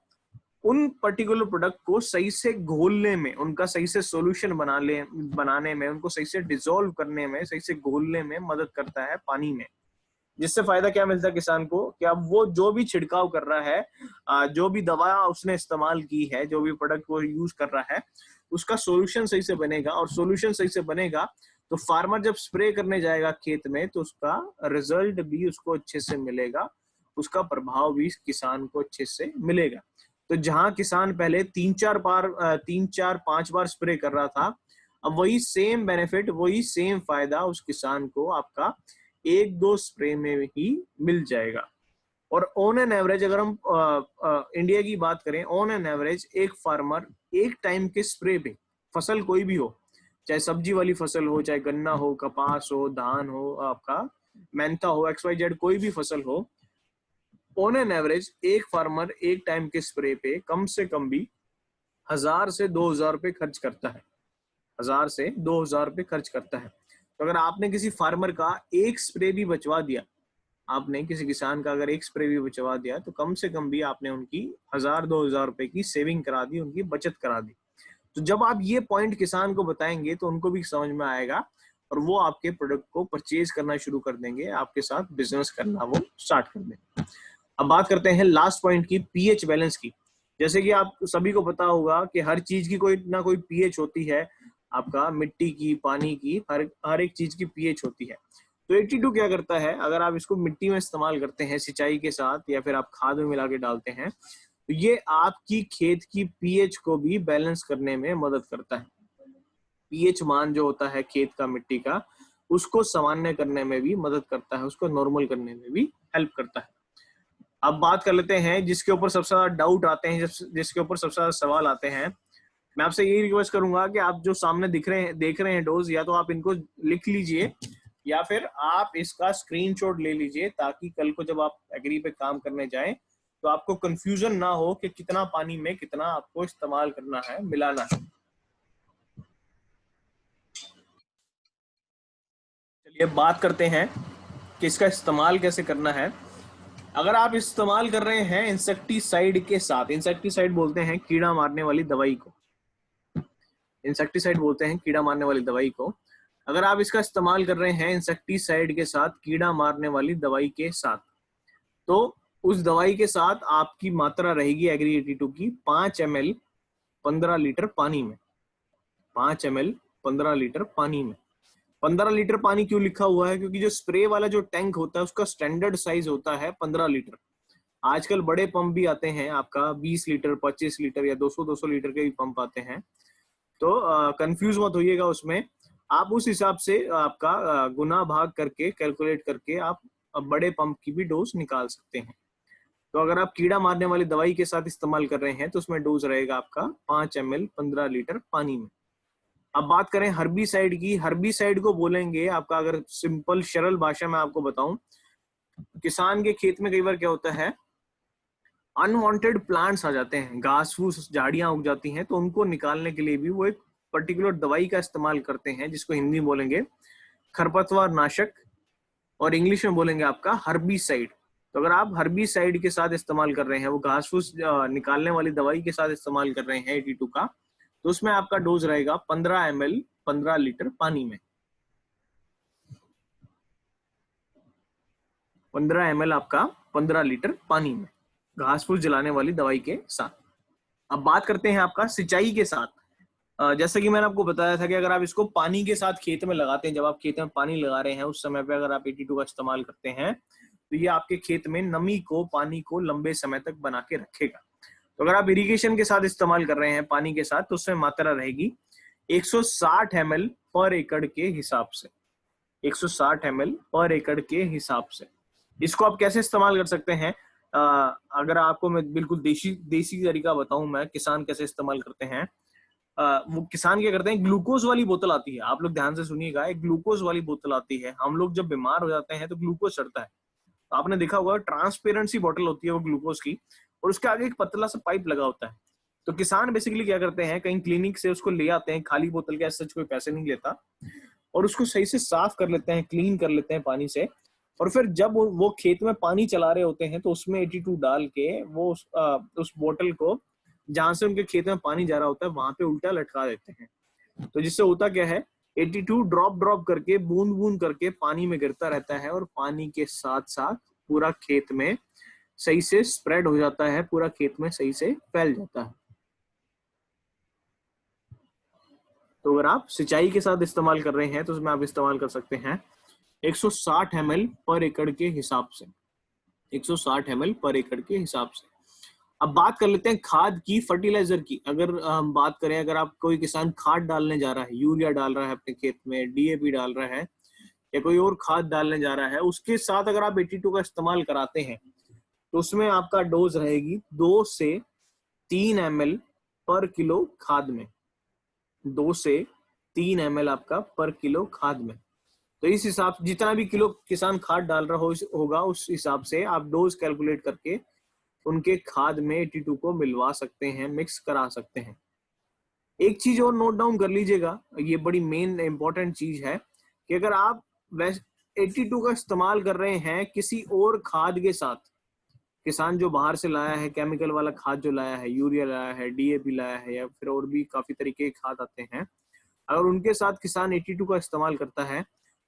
D: उन पर्टिकुलर प्रोडक्ट को सही से घोलने में, उनका सही से सॉल्यूशन बनाने में, उनको सही से डिसॉल्व करने में, सही से घोलने में मदद करता है पानी में। जिससे फायदा क्या मिलता है किसान को, कि अब वो जो भी छिड़काव कर रहा है, जो भी दवा उसने इस्तेमाल की है, जो भी प्रोडक्ट वो यूज कर रहा है, उसका सॉल्यूशन सही से बनेगा, और सॉल्यूशन सही से बनेगा तो फार्मर जब स्प्रे करने जाएगा खेत में, तो उसका रिजल्ट भी उसको अच्छे से मिलेगा, उसका प्रभाव भी किसान को अच्छे से मिलेगा। तो जहां किसान पहले 3-4-5 बार स्प्रे कर रहा था, अब वही सेम बेनिफिट, वही सेम फायदा उस किसान को आपका 1-2 स्प्रे में ही मिल जाएगा। और ऑन एन एवरेज अगर हम इंडिया की बात करें, ऑन एन एवरेज एक फार्मर एक टाइम के स्प्रे पे, फसल कोई भी हो, चाहे सब्जी वाली फसल हो, चाहे गन्ना हो, कपास हो, धान हो, आपका मेंथा हो, XYZ कोई भी फसल हो, ऑन एन एवरेज एक फार्मर एक टाइम के स्प्रे पे कम से कम भी 1000 से 2000 रुपए खर्च करता है, 1000 से 2000 रुपए खर्च करता है। तो अगर आपने किसी फार्मर का एक स्प्रे भी बचवा दिया, आपने किसी किसान का अगर एक स्प्रे भी बचवा दिया, तो कम से कम भी आपने उनकी 1000-2000 रुपए की सेविंग करा दी, उनकी बचत करा दी। तो जब आप ये पॉइंट किसान को बताएंगे तो उनको भी समझ में आएगा, और वो आपके प्रोडक्ट को परचेज करना शुरू कर देंगे, आपके साथ बिजनेस करना वो स्टार्ट कर देंगे। अब बात करते हैं लास्ट पॉइंट की, पीएच बैलेंस की। जैसे कि आप सभी को पता होगा कि हर चीज की कोई ना कोई पीएच होती है, आपका मिट्टी की, पानी की, हर एक चीज की पीएच होती है। तो 82 क्या करता है, अगर आप इसको मिट्टी में इस्तेमाल करते हैं सिंचाई के साथ, या फिर आप खाद में मिला के डालते हैं, तो ये आपकी खेत की पीएच को भी बैलेंस करने में मदद करता है। पीएच मान जो होता है खेत का, मिट्टी का, उसको सामान्य करने में भी मदद करता है, उसको नॉर्मल करने में भी हेल्प करता है। अब बात कर लेते हैं जिसके ऊपर सबसे ज्यादा डाउट आते हैं, जिसके ऊपर सबसे ज्यादा सवाल आते हैं। मैं आपसे यही रिक्वेस्ट करूंगा कि आप जो सामने देख रहे हैं डोज, या तो आप इनको लिख लीजिए, या फिर आप इसका स्क्रीनशॉट ले लीजिए, ताकि कल को जब आप एग्री पे काम करने जाएं तो आपको कंफ्यूजन ना हो कि कितना पानी में कितना आपको इस्तेमाल करना है, मिलाना है। चलिए बात करते हैं कि इसका इस्तेमाल कैसे करना है। अगर आप इस्तेमाल कर रहे हैं इंसेक्टिसाइड के साथ, इंसेक्टिसाइड बोलते हैं कीड़ा मारने वाली दवाई को, इंसेक्टिसाइड बोलते हैं कीड़ा मारने वाली दवाई को। अगर आप इसका इस्तेमाल कर रहे हैं इंसेक्टिसाइड के साथ, कीड़ा मारने वाली दवाई के साथ, तो उस दवाई के साथ आपकी मात्रा रहेगी एग्री 82 की 5 ml 15 लीटर पानी में, 5 ml 15 लीटर पानी में। 15 लीटर पानी क्यों लिखा हुआ है, क्योंकि जो स्प्रे वाला जो टैंक होता है उसका स्टैंडर्ड साइज होता है 15 लीटर। आजकल बड़े पंप भी आते हैं, आपका 20 लीटर, 25 लीटर या 200 लीटर के भी पंप आते हैं, तो कंफ्यूज मत होइएगा उसमें। आप उस हिसाब से आपका गुना भाग करके, कैलकुलेट करके आप बड़े पंप की भी डोज निकाल सकते हैं। तो अगर आप कीड़ा मारने वाली दवाई के साथ इस्तेमाल कर रहे हैं तो उसमें डोज रहेगा आपका 5 ml 15 लीटर पानी में। अब बात करें हर्बिसाइड की, हर्बिसाइड को बोलेंगे आपका, अगर सिंपल सरल भाषा में आपको बताऊं, किसान के खेत में कई बार क्या होता है, अनवांटेड प्लांट्स आ जाते हैं, घास फूस झाड़ियां उग जाती हैं, तो उनको निकालने के लिए भी वो एक पर्टिकुलर दवाई का इस्तेमाल करते हैं, जिसको हिंदी में बोलेंगे खरपतवार नाशक, और इंग्लिश में बोलेंगे आपका हर्बिसाइड। तो अगर आप हर्बिसाइड के साथ इस्तेमाल कर रहे हैं, वो घास फूस निकालने वाली दवाई के साथ इस्तेमाल कर रहे हैं 82 का, तो उसमें आपका डोज रहेगा 15 ml 15 लीटर पानी में। 15 ml आपका 15 लीटर पानी में, घास फूस जलाने वाली दवाई के साथ। अब बात करते हैं आपका सिंचाई के साथ। जैसा कि मैंने आपको बताया था कि अगर आप इसको पानी के साथ खेत में लगाते हैं, जब आप खेत में पानी लगा रहे हैं उस समय पे अगर आप 82 का इस्तेमाल करते हैं, तो ये आपके खेत में नमी को, पानी को लंबे समय तक बना के रखेगा। तो अगर आप इरिगेशन के साथ इस्तेमाल कर रहे हैं पानी के साथ, तो उसमें मात्रा रहेगी 160 ml पर एकड़ के हिसाब से, 160 ml पर एकड़ के हिसाब से। इसको आप कैसे इस्तेमाल कर सकते हैं, अगर आपको मैं बिल्कुल देसी तरीका बताऊं, मैं किसान कैसे इस्तेमाल करते हैं। वो किसान क्या करते हैं, ग्लूकोज वाली बोतल आती है, आप लोग ध्यान से सुनिएगा, एक ग्लूकोज वाली बोतल आती है। हम लोग जब बीमार हो जाते हैं तो ग्लूकोज चढ़ता है, तो आपने देखा होगा ट्रांसपेरेंसी बोतल होती है वो ग्लूकोज की, और उसके आगे एक पतला सा पाइप लगा होता है। तो किसान बेसिकली क्या करते हैं, कहीं क्लिनिक से उसको ले आते हैं, खाली बोतल के, ऐसा कोई पैसे नहीं लेता, और उसको सही से साफ कर लेते हैं, क्लीन कर लेते हैं पानी से, और फिर जब वो खेत में पानी चला रहे होते हैं तो उसमें 82 डाल के वो उस बोतल को जहां से उनके खेत में पानी जा रहा होता है वहां पे उल्टा लटका देते हैं। तो जिससे होता क्या है, 82 ड्रॉप करके, बूंद बूंद करके पानी में गिरता रहता है, और पानी के साथ साथ पूरा खेत में सही से स्प्रेड हो जाता है, पूरा खेत में सही से फैल जाता है। तो अगर आप सिंचाई के साथ इस्तेमाल कर रहे हैं तो उसमें आप इस्तेमाल कर सकते हैं 160 ml पर एकड़ के हिसाब से, 160 ml पर एकड़ के हिसाब से। अब बात कर लेते हैं खाद की, फर्टिलाइजर की। अगर हम बात करें, अगर आप कोई किसान खाद डालने जा रहा है, यूरिया डाल रहा है अपने खेत में, डीएपी डाल रहा है, या कोई और खाद डालने जा रहा है, उसके साथ अगर आप 82 का इस्तेमाल कराते हैं, तो उसमें आपका डोज रहेगी 2 से 3 ml पर किलो खाद में, 2 से 3 ml आपका पर किलो खाद में। तो इस हिसाब से जितना भी किलो किसान खाद डाल रहा होगा, उस हिसाब से आप डोज कैलकुलेट करके उनके खाद में 82 को मिलवा सकते हैं, मिक्स करा सकते हैं। एक चीज और नोट डाउन कर लीजिएगा, ये बड़ी मेन इंपॉर्टेंट चीज है, कि अगर आप 82 का इस्तेमाल कर रहे हैं किसी और खाद के साथ, किसान जो बाहर से लाया है, केमिकल वाला खाद जो लाया है, यूरिया लाया है, डीएपी लाया है, या फिर और भी काफी तरीके के खाद आते हैं, अगर उनके साथ किसान 82 का इस्तेमाल करता है,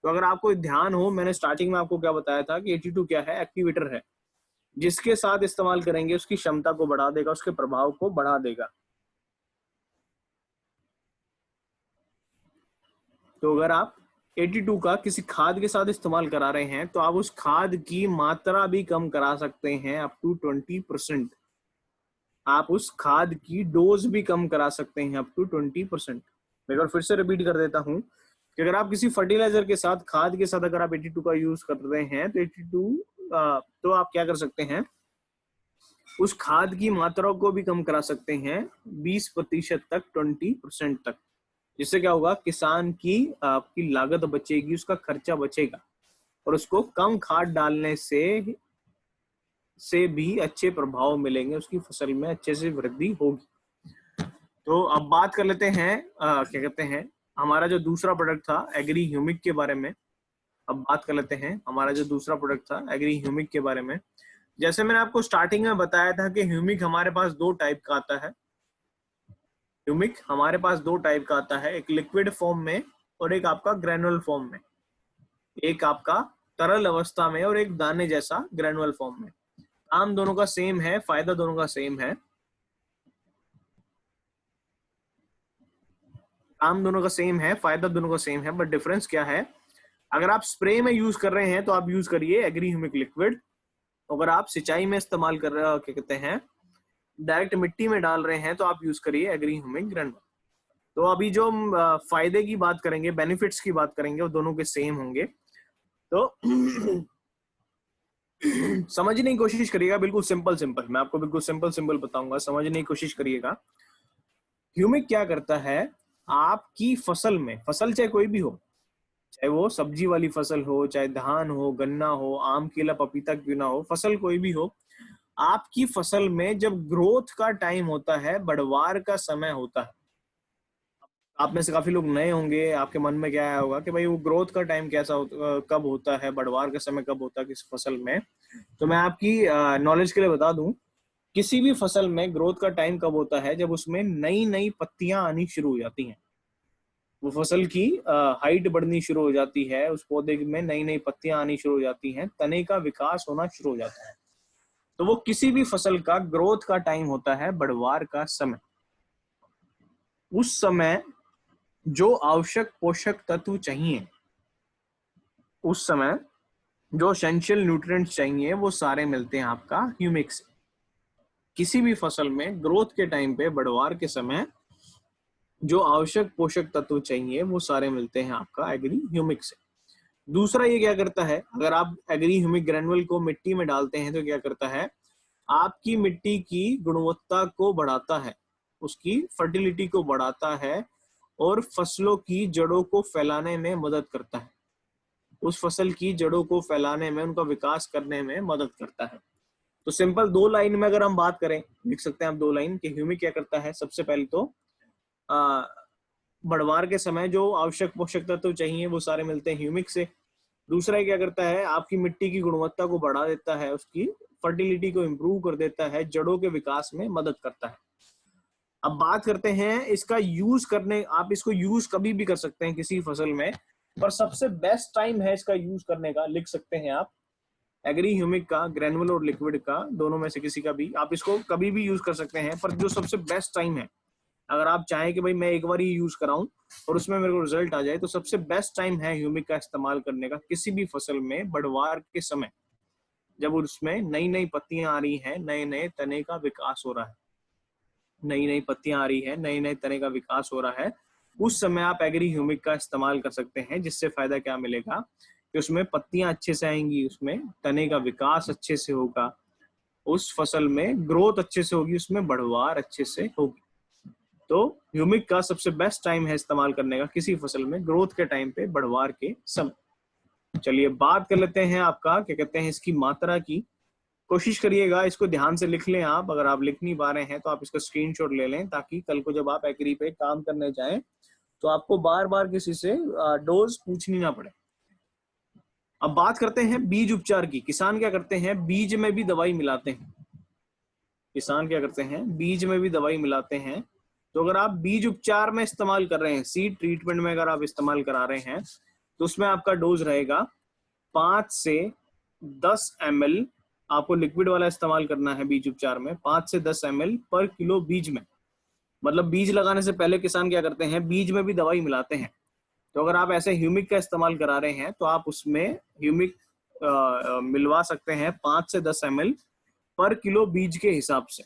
D: तो अगर आपको ध्यान हो, मैंने स्टार्टिंग में आपको क्या बताया था कि 82 क्या है, एक्टिवेटर है, जिसके साथ इस्तेमाल करेंगे उसकी क्षमता को बढ़ा देगा, उसके प्रभाव को बढ़ा देगा। तो अगर आप 82 का किसी खाद के साथ इस्तेमाल करा रहे हैं, तो आप उस खाद की मात्रा भी कम करा सकते हैं, अप टू 20%। आप उस खाद की डोज भी कम करा सकते हैं, अप टू 20%। मैं एक बार फिर से रिपीट कर देता हूं कि अगर आप किसी फर्टिलाइजर के साथ, खाद के साथ अगर आप 82 का यूज कर रहे हैं, तो 82 तो आप क्या कर सकते हैं, उस खाद की मात्रा को भी कम करा सकते हैं 20% तक, 20% तक। जिससे क्या होगा, किसान की आपकी लागत बचेगी, उसका खर्चा बचेगा, और उसको कम खाद डालने से भी अच्छे प्रभाव मिलेंगे, उसकी फसल में अच्छे से वृद्धि होगी। तो अब बात कर लेते हैं क्या कहते हैं, हमारा जो दूसरा प्रोडक्ट था एग्री ह्यूमिक के बारे में। अब बात कर लेते हैं हमारा जो दूसरा प्रोडक्ट था एग्री ह्यूमिक के बारे में। जैसे मैंने आपको स्टार्टिंग में बताया था कि ह्यूमिक हमारे पास 2 टाइप का आता है। ह्यूमिक हमारे पास 2 टाइप का आता है, एक लिक्विड फॉर्म में और एक आपका ग्रेनुअल फॉर्म में, एक आपका तरल अवस्था में और एक दाने जैसा ग्रेनुअल फॉर्म में। काम दोनों का सेम है, फायदा दोनों का सेम है, काम दोनों का सेम है, फायदा दोनों का सेम है, बट डिफरेंस क्या है, अगर आप स्प्रे में यूज कर रहे हैं तो आप यूज करिए एग्री ह्यूमिक लिक्विड। अगर आप सिंचाई में इस्तेमाल कर रहे हो, क्या कहते हैं, डायरेक्ट मिट्टी में डाल रहे हैं, तो आप यूज करिए एग्री ह्यूमिक ग्रेनुअल। तो अभी जो फायदे की बात करेंगे, बेनिफिट्स की बात करेंगे, वो दोनों के सेम होंगे। तो समझने की कोशिश करिएगा, बिल्कुल सिंपल, मैं आपको बिल्कुल सिंपल बताऊंगा, समझने की कोशिश करिएगा। ह्यूमिक क्या करता है, आपकी फसल में, फसल चाहे कोई भी हो, चाहे वो सब्जी वाली फसल हो, चाहे धान हो, गन्ना हो, आम, केला, पपीता क्यों ना हो, फसल कोई भी हो, आपकी फसल में जब ग्रोथ का टाइम होता है, बढ़वार का समय होता है, आप में से काफी लोग नए होंगे, आपके मन में क्या आया होगा कि भाई वो ग्रोथ का टाइम कैसा कब होता है, बढ़वार का समय कब होता है किस फसल में। तो मैं आपकी नॉलेज के लिए बता दूं, किसी भी फसल में ग्रोथ का टाइम कब होता है, जब उसमें नई नई पत्तियां आनी शुरू हो जाती हैं, वो फसल की हाइट बढ़नी शुरू हो जाती है, उस पौधे में नई नई पत्तियां आनी शुरू हो जाती हैं, तने का विकास होना शुरू हो जाता है। तो वो किसी भी फसल का ग्रोथ का टाइम होता है, बढ़वार का समय। उस समय जो आवश्यक पोषक तत्व चाहिए, उस समय जो एसेंशियल न्यूट्रिएंट्स चाहिए, वो सारे मिलते हैं आपका ह्यूमिक से। किसी भी फसल में ग्रोथ के टाइम पे, बढ़वार के समय, जो आवश्यक पोषक तत्व चाहिए वो सारे मिलते हैं आपका एग्री ह्यूमिक से। दूसरा ये क्या करता है, अगर आप एग्री ह्यूमिक ग्रेनुअल को मिट्टी में डालते हैं तो क्या करता है, आपकी मिट्टी की गुणवत्ता को बढ़ाता है, उसकी फर्टिलिटी को बढ़ाता है और फसलों की जड़ों को फैलाने में मदद करता है, उस फसल की जड़ों को फैलाने में, उनका विकास करने में मदद करता है। तो सिंपल 2 लाइन में अगर हम बात करें, लिख सकते हैं आप 2 लाइन कि ह्यूमिक क्या करता है। सबसे पहले तो बढ़वार के समय जो आवश्यक पोषक तत्व चाहिए वो सारे मिलते हैं ह्यूमिक से। दूसरा क्या करता है, आपकी मिट्टी की गुणवत्ता को बढ़ा देता है, उसकी फर्टिलिटी को इंप्रूव कर देता है, जड़ों के विकास में मदद करता है। अब बात करते हैं इसका यूज करने, आप इसको यूज कभी भी कर सकते हैं किसी फसल में, पर सबसे बेस्ट टाइम है इसका यूज करने का, लिख सकते हैं आप एग्री ह्यूमिक का, ग्रेनुअल और लिक्विड का, दोनों में से किसी का भी आप इसको कभी भी यूज कर सकते हैं। पर जो सबसे बेस्ट टाइम है, अगर आप चाहें कि भाई मैं एक बार ही यूज कराऊं और उसमें मेरे को रिजल्ट आ जाए, तो सबसे बेस्ट टाइम है ह्यूमिक का इस्तेमाल करने का किसी भी फसल में बढ़वार के समय, जब उसमें नई नई पत्तियां आ रही हैं, नए नए तने का विकास हो रहा है, नई नई पत्तियां आ रही है, नए नए तने का विकास हो रहा है, उस समय आप एग्री ह्यूमिक का इस्तेमाल कर सकते हैं। जिससे फायदा क्या मिलेगा कि उसमें पत्तियां अच्छे से आएंगी, उसमें तने का विकास अच्छे से होगा, उस फसल में ग्रोथ अच्छे से होगी, उसमें बढ़वार अच्छे से होगी। तो ह्यूमिक का सबसे बेस्ट टाइम है इस्तेमाल करने का किसी फसल में ग्रोथ के टाइम पे, बढ़वार के समय। चलिए बात कर लेते हैं आपका क्या कहते हैं इसकी मात्रा की। कोशिश करिएगा इसको ध्यान से लिख लें आप, अगर आप लिख नहीं पा रहे हैं तो आप इसका स्क्रीनशॉट ले लें, ताकि कल को जब आप एग्री पे काम करने जाएं तो आपको बार बार किसी से डोज पूछनी ना पड़े। अब बात करते हैं बीज उपचार की। किसान क्या करते हैं, बीज में भी दवाई मिलाते हैं। किसान क्या करते हैं, बीज में भी दवाई मिलाते हैं। तो अगर आप बीज उपचार में इस्तेमाल कर रहे हैं, सीड ट्रीटमेंट में अगर आप इस्तेमाल करा रहे हैं, तो उसमें आपका डोज रहेगा 5 से 10 ml। आपको लिक्विड वाला इस्तेमाल करना है बीज उपचार में, 5 से 10 ml पर किलो बीज में। मतलब बीज लगाने से पहले किसान क्या करते हैं, बीज में भी दवाई मिलाते हैं। तो अगर आप ऐसे ह्यूमिक का इस्तेमाल करा रहे हैं तो आप उसमें ह्यूमिक मिलवा सकते हैं 5 से 10 ml पर किलो बीज के हिसाब से,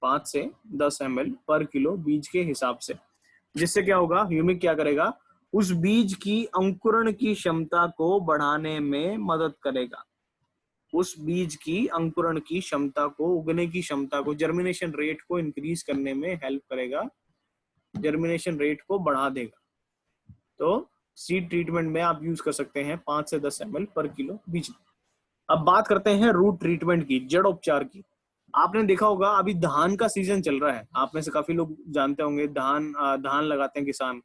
D: 5 से 10 ml पर किलो बीज के हिसाब से। जिससे क्या होगा, ह्यूमिक क्या करेगा, उस बीज की अंकुरण की क्षमता को बढ़ाने में मदद करेगा, उस बीज की अंकुरण की क्षमता को, उगने की क्षमता को, जर्मिनेशन रेट को इंक्रीज करने में हेल्प करेगा, जर्मिनेशन रेट को बढ़ा देगा। तो सीड ट्रीटमेंट में आप यूज कर सकते हैं 5 से 10 ml पर किलो बीज। अब बात करते हैं रूट ट्रीटमेंट की, जड़ उपचार की। आपने देखा होगा अभी धान का सीजन चल रहा है, आप में से काफी लोग जानते होंगे, धान लगाते हैं किसान।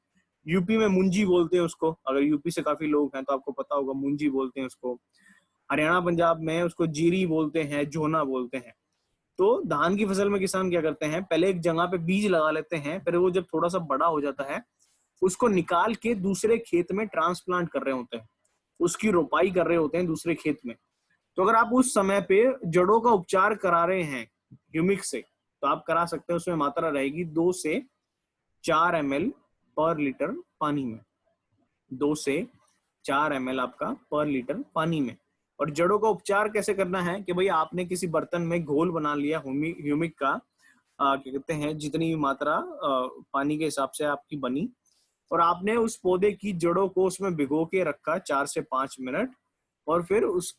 D: यूपी में मुंजी बोलते हैं उसको, अगर यूपी से काफी लोग हैं तो आपको पता होगा मुंजी बोलते हैं उसको। हरियाणा पंजाब में उसको जीरी बोलते हैं, जोना बोलते हैं। तो धान की फसल में किसान क्या करते हैं, पहले एक जगह पे बीज लगा लेते हैं, फिर वो जब थोड़ा सा बड़ा हो जाता है उसको निकाल के दूसरे खेत में ट्रांसप्लांट कर रहे होते हैं, उसकी रोपाई कर रहे होते हैं दूसरे खेत में। तो अगर आप उस समय पे जड़ों का उपचार करा रहे हैं ह्यूमिक से, तो आप करा सकते हैं। उसमें मात्रा रहेगी 2 से 4 ml पर लीटर पानी में, 2 से 4 ml आपका पर लीटर पानी में। और जड़ों का उपचार कैसे करना है कि भाई आपने किसी बर्तन में घोल बना लिया ह्यूमिक का, क्या कहते हैं, जितनी मात्रा पानी के हिसाब से आपकी बनी, और आपने उस पौधे की जड़ों को उसमें भिगो के रखा 4 से 5 मिनट, और फिर उस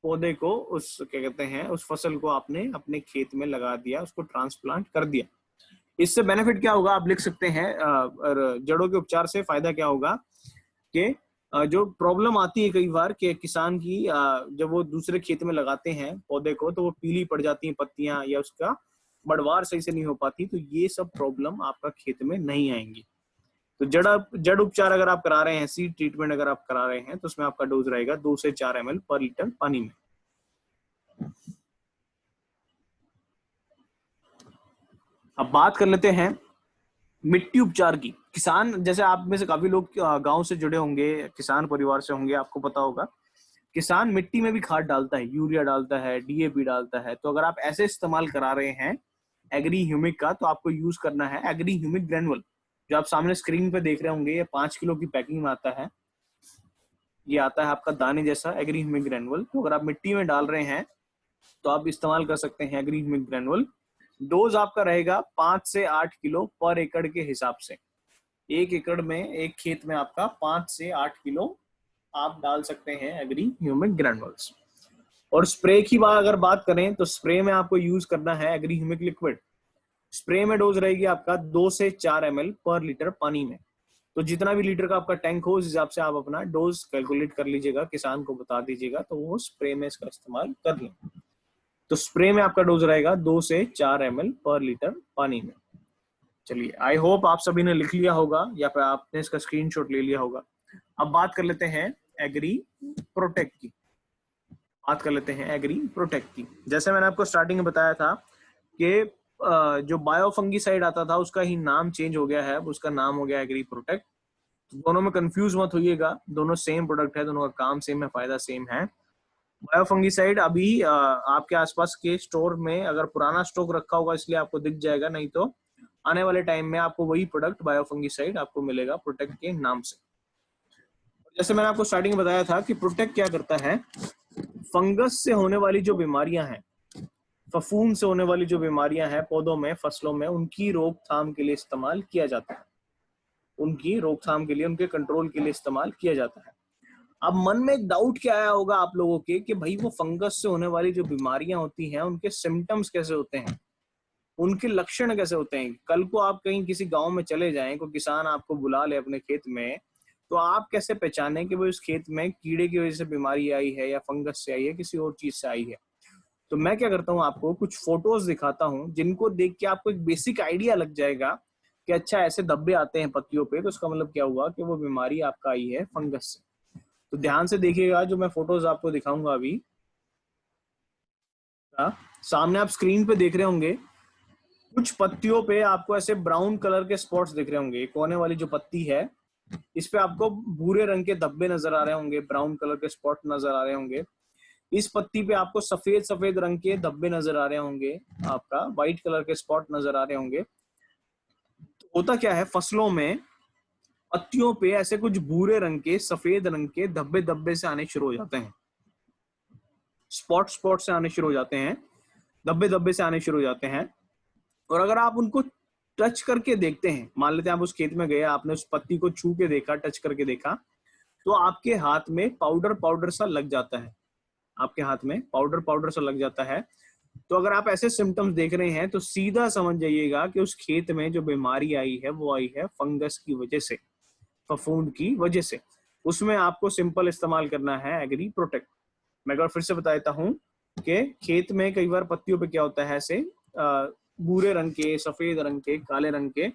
D: पौधे को, उस क्या कहते हैं, उस फसल को आपने अपने खेत में लगा दिया, उसको ट्रांसप्लांट कर दिया। इससे बेनिफिट क्या होगा आप लिख सकते हैं, और जड़ों के उपचार से फायदा क्या होगा कि जो प्रॉब्लम आती है कई बार कि किसान की जब वो दूसरे खेत में लगाते हैं पौधे को तो वो पीली पड़ जाती हैं पत्तियां या उसका बढ़वार सही से नहीं हो पाती, तो ये सब प्रॉब्लम आपका खेत में नहीं आएंगी। तो जड़ उपचार अगर आप करा रहे हैं, सीड ट्रीटमेंट अगर आप करा रहे हैं, तो उसमें आपका डोज रहेगा 2 से 4 ml पर लीटर पानी में। अब बात कर लेते हैं मिट्टी उपचार की। किसान, जैसे आप में से काफी लोग गांव से जुड़े होंगे, किसान परिवार से होंगे, आपको पता होगा किसान मिट्टी में भी खाद डालता है, यूरिया डालता है, डीएपी डालता है। तो अगर आप ऐसे इस्तेमाल करा रहे हैं एग्री ह्यूमिक का, तो आपको यूज करना है एग्री ह्यूमिक ग्रेनुअल, जो आप सामने स्क्रीन पे देख रहे होंगे। ये 5 किलो की पैकिंग में आता है, ये आता है आपका दाने जैसा एग्री ह्यूमिक ग्रेनुअल। तो अगर आप मिट्टी में डाल रहे हैं तो आप इस्तेमाल कर सकते हैं एग्री ह्यूमिक ग्रेनुअल। डोज आपका रहेगा 5 से 8 किलो पर एकड़ के हिसाब से। 1 एकड़ में, एक खेत में आपका 5 से 8 किलो आप डाल सकते हैं एग्री ह्यूमिक ग्रेनुअल्स। और स्प्रे की अगर बात करें तो स्प्रे में आपको यूज करना है एग्री ह्यूमिक लिक्विड। स्प्रे में डोज रहेगी आपका 2 से 4 ml पर लीटर पानी में। तो जितना भी लीटर का आपका टैंक हो उस हिसाब से आप अपना डोज कैलकुलेट कर लीजिएगा, किसान को बता दीजिएगा, तो वो स्प्रे में इसका इस्तेमाल कर लें। तो स्प्रे में आपका डोज रहेगा 2 से 4 ml पर लीटर पानी में। चलिए, आई होप आप सभी ने लिख लिया होगा या फिर आपने इसका स्क्रीनशॉट ले लिया होगा। अब बात कर लेते हैं एग्री प्रोटेक्ट की। जैसे मैंने आपको स्टार्टिंग में बताया था कि जो बायोफंगीसाइड आता था उसका ही नाम चेंज हो गया है, उसका नाम हो गया एग्री प्रोटेक्ट। दोनों में कंफ्यूज मत होइएगा, दोनों सेम प्रोडक्ट है, दोनों का काम सेम है, फायदा सेम है। बायोफंगीसाइड अभी आपके आसपास के स्टोर में अगर पुराना स्टॉक रखा होगा इसलिए आपको दिख जाएगा, नहीं तो आने वाले टाइम में आपको वही प्रोडक्ट बायोफंगीसाइड आपको मिलेगा प्रोटेक्ट के नाम से। जैसे मैंने आपको स्टार्टिंग में बताया था कि प्रोटेक्ट क्या करता है, फंगस से होने वाली जो बीमारियां हैं, फफूंद से होने वाली जो बीमारियां हैं पौधों में, फसलों में, उनकी रोकथाम के लिए इस्तेमाल किया जाता है, उनकी रोकथाम के लिए, उनके कंट्रोल के लिए इस्तेमाल किया जाता है। अब मन में एक डाउट क्या आया होगा आप लोगों के कि भाई वो फंगस से होने वाली जो बीमारियां होती हैं उनके सिम्टम्स कैसे होते हैं, उनके लक्षण कैसे होते हैं। कल को आप कहीं किसी गांव में चले जाएं, कोई किसान आपको बुला ले अपने खेत में, तो आप कैसे पहचाने कि वो इस खेत में कीड़े की वजह से बीमारी आई है या फंगस से आई है, किसी और चीज से आई है। तो मैं क्या करता हूँ, आपको कुछ फोटोज दिखाता हूँ जिनको देख के आपको एक बेसिक आइडिया लग जाएगा कि अच्छा ऐसे धब्बे आते हैं पत्तियों पे, तो उसका मतलब क्या हुआ कि वो बीमारी आपका आई है फंगस से। तो ध्यान से देखिएगा, जो मैं फोटोज आपको दिखाऊंगा अभी, सामने आप स्क्रीन पे देख रहे होंगे, कुछ पत्तियों पे आपको ऐसे ब्राउन कलर के स्पॉट्स दिख रहे होंगे। कोने वाली जो पत्ती है इस पे आपको भूरे रंग के धब्बे नजर आ रहे होंगे, ब्राउन कलर के स्पॉट नजर आ रहे होंगे। इस पत्ती पे आपको सफेद सफेद रंग के धब्बे नजर आ रहे होंगे, आपका व्हाइट कलर के स्पॉट नजर आ रहे होंगे। तो होता क्या है, फसलों में पत्तियों पे ऐसे कुछ भूरे रंग के, सफेद रंग के धब्बे धब्बे से आने शुरू हो जाते हैं, स्पॉट स्पॉट से आने शुरू हो जाते हैं, धब्बे धब्बे से आने शुरू हो जाते हैं। और अगर आप उनको टच करके देखते हैं, मान लेते हैं आप उस खेत में गए, आपने उस पत्ती को छू के देखा, टच करके देखा, तो आपके हाथ में पाउडर पाउडर सा लग जाता है, आपके हाथ में पाउडर पाउडर सा लग जाता है। तो अगर आप ऐसे सिम्टम्स देख रहे हैं तो सीधा समझ जाइएगा कि उस खेत में जो बीमारी आई है वो आई है फंगस की वजह से, फफूंद की वजह से। उसमें आपको सिंपल इस्तेमाल करना है एग्री प्रोटेक्ट। मैं एक बार फिर से बता देता हूँ कि खेत में कई बार पत्तियों पे क्या होता है, ऐसे भूरे रंग के, सफेद रंग के, काले रंग के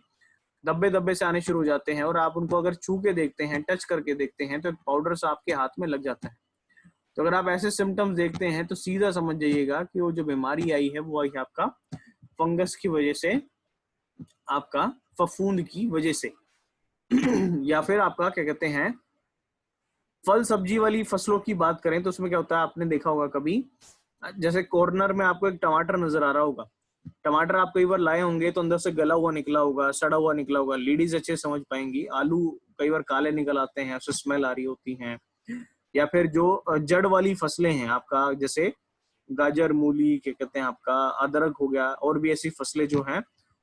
D: धब्बे धब्बे से आने शुरू हो जाते हैं, और आप उनको अगर छू के देखते हैं, टच करके देखते हैं, तो एक पाउडर सा आपके हाथ में लग जाता है। तो अगर आप ऐसे सिम्टम्स देखते हैं तो सीधा समझ जाइएगा कि वो जो बीमारी आई है वो आई है आपका फंगस की वजह से, आपका फफूंद की वजह से या फिर आपका क्या कहते हैं, फल सब्जी वाली फसलों की बात करें तो उसमें क्या होता है, आपने देखा होगा कभी, जैसे कॉर्नर में आपको एक टमाटर नजर आ रहा होगा, टमाटर आप कई बार लाए होंगे तो अंदर से गला हुआ निकला होगा, सड़ा हुआ निकला होगा, लेडीज अच्छे समझ पाएंगी। आलू कई बार काले निकल आते हैं, उससे स्मेल आ रही होती है। या फिर जो जड़ वाली फसलें हैं आपका, जैसे गाजर, मूली, क्या कहते हैं आपका अदरक हो गया, और भी ऐसी फसलें जो हैं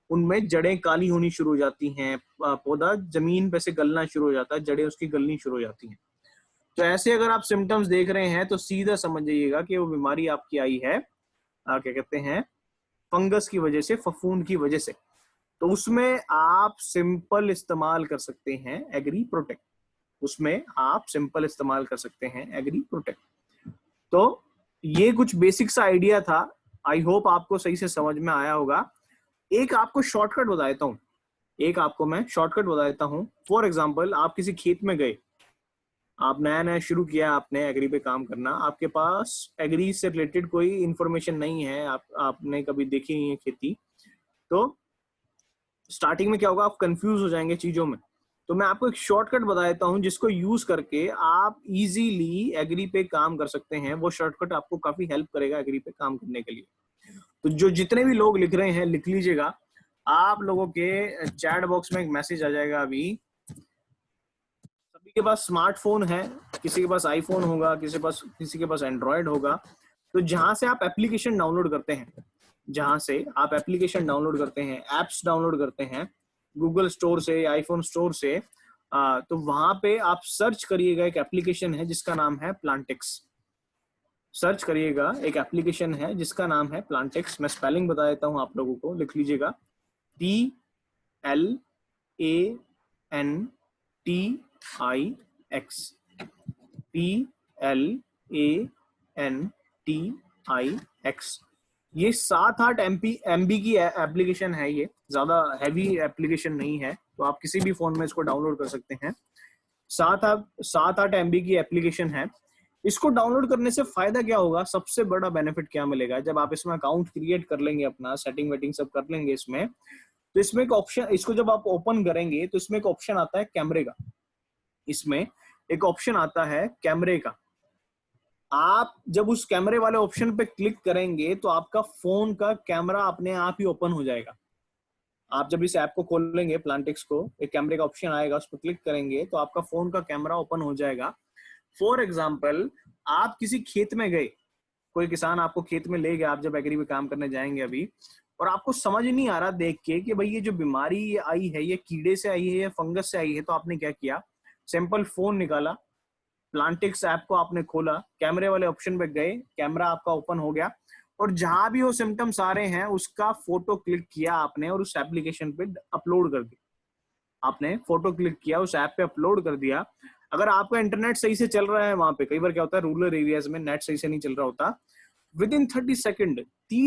D: उनमें जड़ें काली होनी शुरू हो जाती हैं, पौधा जमीन पे से गलना शुरू हो जाता है, जड़ें उसकी गलनी शुरू हो जाती हैं। तो ऐसे अगर आप सिम्टम्स देख रहे हैं तो सीधा समझ जाइएगा कि वो बीमारी आपकी आई है क्या कहते हैं, फंगस की वजह से, फफूंद की वजह से। तो उसमें आप सिंपल इस्तेमाल कर सकते हैं एग्री प्रोटेक्ट, उसमें आप सिंपल इस्तेमाल कर सकते हैं एग्री प्रोटेक्ट। तो ये कुछ बेसिक सा आइडिया था, आई होप आपको सही से समझ में आया होगा। एक आपको शॉर्टकट बता देता हूँ, एक आपको मैं शॉर्टकट बता देता हूँ। फॉर एग्जाम्पल, आप किसी खेत में गए, आप नया नया शुरू किया आपने एग्री पे काम करना, आपके पास एग्री से रिलेटेड कोई इंफॉर्मेशन नहीं है, आपने कभी देखी नहीं है खेती, तो स्टार्टिंग में क्या होगा, आप कंफ्यूज हो जाएंगे चीजों में। तो मैं आपको एक शॉर्टकट बता देता हूं जिसको यूज करके आप इजीली एग्री पे काम कर सकते हैं। वो शॉर्टकट आपको काफी हेल्प करेगा एग्री पे काम करने के लिए। तो जो जितने भी लोग लिख रहे हैं लिख लीजिएगा, आप लोगों के चैट बॉक्स में एक मैसेज आ जाएगा अभी। सभी के पास स्मार्टफोन है, किसी के पास आईफोन होगा, किसी के पास एंड्रॉयड होगा। तो जहां से आप एप्लीकेशन डाउनलोड करते हैं, जहां से आप एप्लीकेशन डाउनलोड करते हैं, एप्स डाउनलोड करते हैं गूगल स्टोर से, आईफोन स्टोर से, तो वहां पे आप सर्च करिएगा, एक एप्लीकेशन है जिसका नाम है प्लांटिक्स। सर्च करिएगा, एक एप्लीकेशन है जिसका नाम है प्लांटिक्स। मैं स्पेलिंग बता देता हूं आप लोगों को, लिख लीजिएगा, PLANTIX, PLANTIX। ये 7-8 MB की एप्लीकेशन है, ये ज्यादा हैवी एप्लीकेशन नहीं है, तो आप किसी भी फोन में इसको डाउनलोड कर सकते हैं। 7-8 MB की एप्लीकेशन है। इसको डाउनलोड करने से फायदा क्या होगा, सबसे बड़ा बेनिफिट क्या मिलेगा, जब आप इसमें अकाउंट क्रिएट कर लेंगे, अपना सेटिंग वेटिंग सब कर लेंगे इसमें, तो इसमें एक ऑप्शन, इसको जब आप ओपन करेंगे तो इसमें एक ऑप्शन आता है कैमरे का। इसमें एक ऑप्शन आता है कैमरे का। आप जब उस कैमरे वाले ऑप्शन पे क्लिक करेंगे तो आपका फोन का कैमरा अपने आप ही ओपन हो जाएगा। आप जब इस ऐप को खोलेंगे प्लांटिक्स को, एक कैमरे का ऑप्शन आएगा, उस पर क्लिक करेंगे तो आपका फोन का कैमरा ओपन हो जाएगा। फॉर एग्जाम्पल, आप किसी खेत में गए, कोई किसान आपको खेत में ले गया, आप जब एग्री में काम करने जाएंगे अभी, और आपको समझ नहीं आ रहा देख के कि भाई ये जो बीमारी ये आई है, ये कीड़े से आई है या फंगस से आई है, तो आपने क्या किया, सिंपल फोन निकाला, प्लांटिक्स ऐप को आपने खोला, कैमरे वाले ऑप्शन पे गए, कैमरा आपका ओपन हो गया, और जहां भी वो सिम्टम्स आ रहे हैं उसका फोटो क्लिक किया आपने और उस एप्लीकेशन पे अपलोड कर दिया। आपने फोटो क्लिक किया, उस ऐप पे अपलोड कर दिया। अगर आपका इंटरनेट सही से चल रहा है वहां पे, कई बार क्या होता है रूरल एरियाज में नेट सही से नहीं चल रहा होता, विद इन 30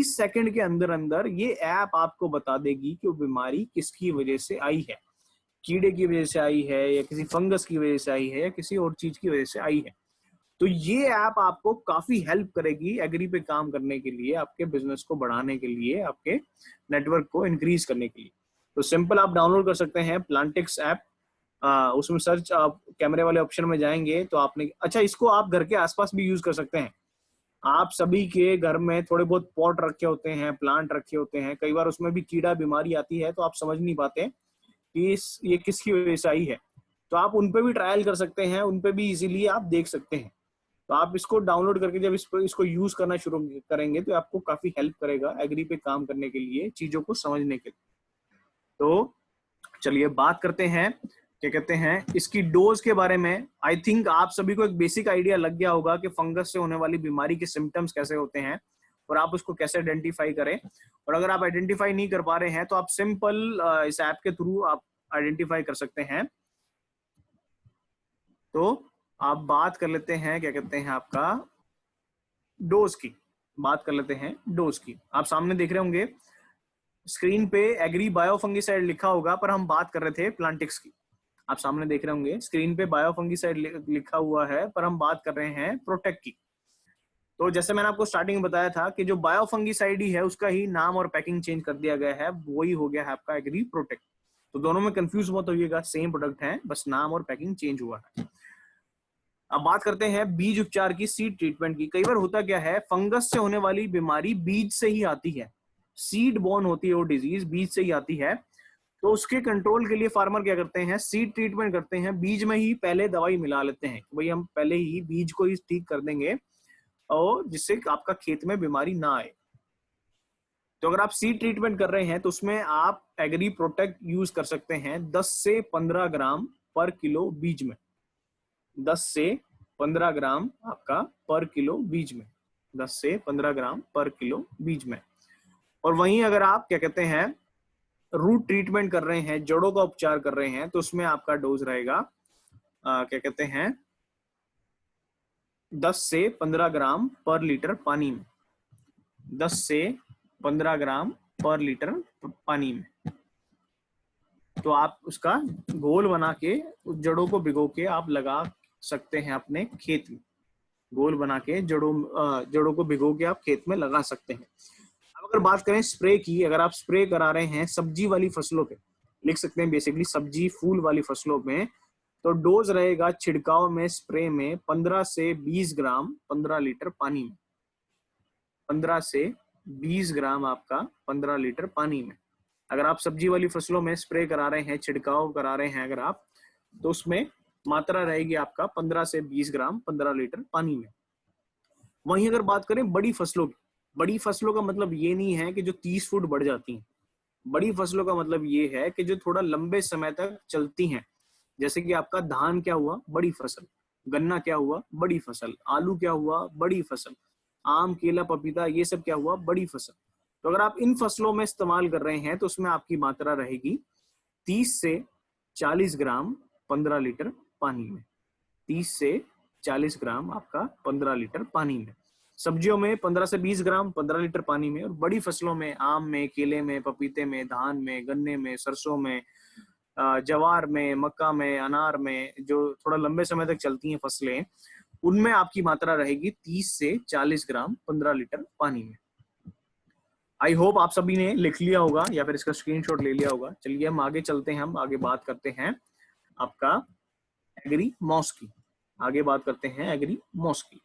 D: सेकंड के अंदर अंदर ये ऐप आपको बता देगी कि वो बीमारी किसकी वजह से आई है, कीड़े की वजह से आई है या किसी फंगस की वजह से आई है या किसी और चीज की वजह से आई है। तो ये ऐप आपको काफी हेल्प करेगी एग्री पे काम करने के लिए, आपके बिजनेस को बढ़ाने के लिए, आपके नेटवर्क को इंक्रीज करने के लिए। तो सिंपल आप डाउनलोड कर सकते हैं प्लांटिक्स ऐप। उसमें सर्च, आप कैमरे वाले ऑप्शन में जाएंगे तो आपने, अच्छा इसको आप घर के आसपास भी यूज कर सकते हैं। आप सभी के घर में थोड़े बहुत पॉट रखे होते हैं, प्लांट रखे होते हैं, कई बार उसमें भी कीड़ा बीमारी आती है तो आप समझ नहीं पाते कि ये किसकी वजह से आई है, तो आप उन पे भी ट्रायल कर सकते हैं, उन पे भी इजीली आप देख सकते हैं। तो आप इसको डाउनलोड करके जब इसको यूज करना शुरू करेंगे तो आपको काफी हेल्प करेगा एग्री पे काम करने के लिए, चीजों को समझने के लिए। तो चलिए बात करते हैं, क्या कहते हैं, इसकी डोज के बारे में। आई थिंक आप सभी को एक बेसिक आइडिया लग गया होगा कि फंगस से होने वाली बीमारी के सिम्टम्स कैसे होते हैं और आप उसको कैसे आइडेंटिफाई करें। और अगर आप आइडेंटिफाई नहीं कर पा रहे हैं तो आप सिंपल इस ऐप के थ्रू आप आइडेंटिफाई कर सकते हैं। तो आप बात कर लेते हैं, क्या कहते हैं, आपका डोज की बात कर लेते हैं। डोज की आप सामने देख रहे होंगे स्क्रीन पे एग्री बायोफंगिसाइड लिखा होगा, पर हम बात कर रहे थे प्लांटिक्स की। आप सामने देख रहे होंगे स्क्रीन पे बायोफंगिसाइड लिखा हुआ है, पर हम बात कर रहे हैं प्रोटेक्ट की। तो जैसे मैंने आपको स्टार्टिंग में बताया था कि जो बायोफंगिसाइड ही है उसका ही नाम और पैकिंग चेंज कर दिया गया है, वही हो गया है आपका एग्री प्रोटेक्ट। तो दोनों में कंफ्यूज मत होइएगा, सेम प्रोडक्ट है, बस नाम और पैकिंग चेंज हुआ है। अब बात करते हैं बीज उपचार की, सीड ट्रीटमेंट की। कई बार होता क्या है, फंगस से होने वाली बीमारी बीज से ही आती है, सीड बोर्न होती है वो डिजीज, बीज से ही आती है। तो उसके कंट्रोल के लिए फार्मर क्या करते हैं, सीड ट्रीटमेंट करते हैं, बीज में ही पहले दवाई मिला लेते हैं कि भाई हम पहले ही बीज को ही ठीक कर देंगे और जिससे आपका खेत में बीमारी ना आए। तो अगर आप सीड ट्रीटमेंट कर रहे हैं तो उसमें आप एग्री प्रोटेक्ट यूज कर सकते हैं 10 से 15 ग्राम पर किलो बीज में, 10 से 15 ग्राम आपका पर किलो बीज में, 10 से 15 ग्राम पर किलो बीज में। और वहीं अगर आप क्या कहते हैं रूट ट्रीटमेंट कर रहे हैं, जड़ों का उपचार कर रहे हैं, तो उसमें आपका डोज रहेगा क्या कहते हैं 10 से 15 ग्राम पर लीटर पानी में, 10 से 15 ग्राम पर लीटर पानी में। तो आप उसका घोल बना के उस जड़ों को भिगो के आप लगा सकते हैं अपने खेत में, घोल बना के जड़ों को भिगो के आप खेत में लगा सकते हैं। अब अगर बात करें स्प्रे की, अगर आप स्प्रे करा रहे हैं सब्जी वाली फसलों पे, लिख सकते हैं बेसिकली सब्जी फूल वाली फसलों में, तो डोज रहेगा छिड़काव में स्प्रे में 15 से 20 ग्राम 15 लीटर पानी में, 15 से 20 ग्राम आपका 15 लीटर पानी में। अगर आप सब्जी वाली फसलों में स्प्रे करा रहे हैं, छिड़काव करा रहे हैं अगर आप, तो उसमें मात्रा रहेगी आपका 15 से 20 ग्राम 15 लीटर पानी में। वहीं अगर बात करें बड़ी फसलों की, बड़ी फसलों का मतलब ये नहीं है कि जो 30 फुट बढ़ जाती हैं, बड़ी फसलों का मतलब ये है कि जो थोड़ा लंबे समय तक चलती हैं। जैसे कि आपका धान क्या हुआ, बड़ी फसल, गन्ना क्या हुआ, बड़ी फसल, आलू क्या हुआ, बड़ी फसल, आम केला पपीता ये सब क्या हुआ, बड़ी फसल। तो अगर आप इन फसलों में इस्तेमाल कर रहे हैं तो उसमें आपकी मात्रा रहेगी 30 से 40 ग्राम 15 लीटर पानी में, 30 से 40 ग्राम आपका 15 लीटर पानी में। सब्जियों में 15 से 20 ग्राम 15 लीटर पानी में, और बड़ी फसलों में आम में, केले में, पपीते में, धान में, गन्ने में, सरसों में, जवार में, मक्का में, अनार में, जो थोड़ा लंबे समय तक चलती हैं फसलें, उनमें आपकी मात्रा रहेगी 30 से 40 ग्राम 15 लीटर पानी में। आई होप आप सभी ने लिख लिया होगा या फिर इसका स्क्रीनशॉट ले लिया होगा। चलिए हम आगे चलते हैं, हम आगे बात करते हैं आपका एग्री मॉस की, आगे बात करते हैं एग्री मॉस की।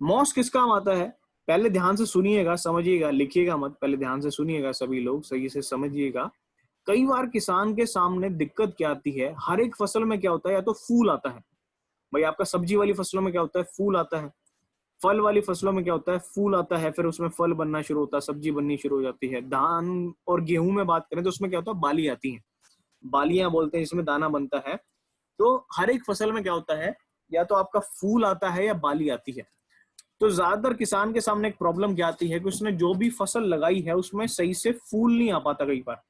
D: मॉस किस काम आता है, पहले ध्यान से सुनिएगा, समझिएगा, लिखिएगा मत, पहले ध्यान से सुनिएगा, सभी लोग सही से समझिएगा। कई बार किसान के सामने दिक्कत क्या आती है, हर एक फसल में क्या होता है, या तो फूल आता है, भाई आपका सब्जी वाली फसलों में क्या होता है, फूल आता है, फल वाली फसलों में क्या होता है, फूल आता है, फिर उसमें फल बनना शुरू होता है, सब्जी बननी शुरू हो जाती है। धान और गेहूं में बात करें तो उसमें क्या होता है, बाली आती है, बालियां बोलते हैं, इसमें दाना बनता है। तो हर एक फसल में क्या होता है, या तो आपका फूल आता है या बाली आती है। तो ज्यादातर किसान के सामने एक प्रॉब्लम क्या आती है कि उसने जो भी फसल लगाई है उसमें सही से फूल नहीं आ पाता, कई बार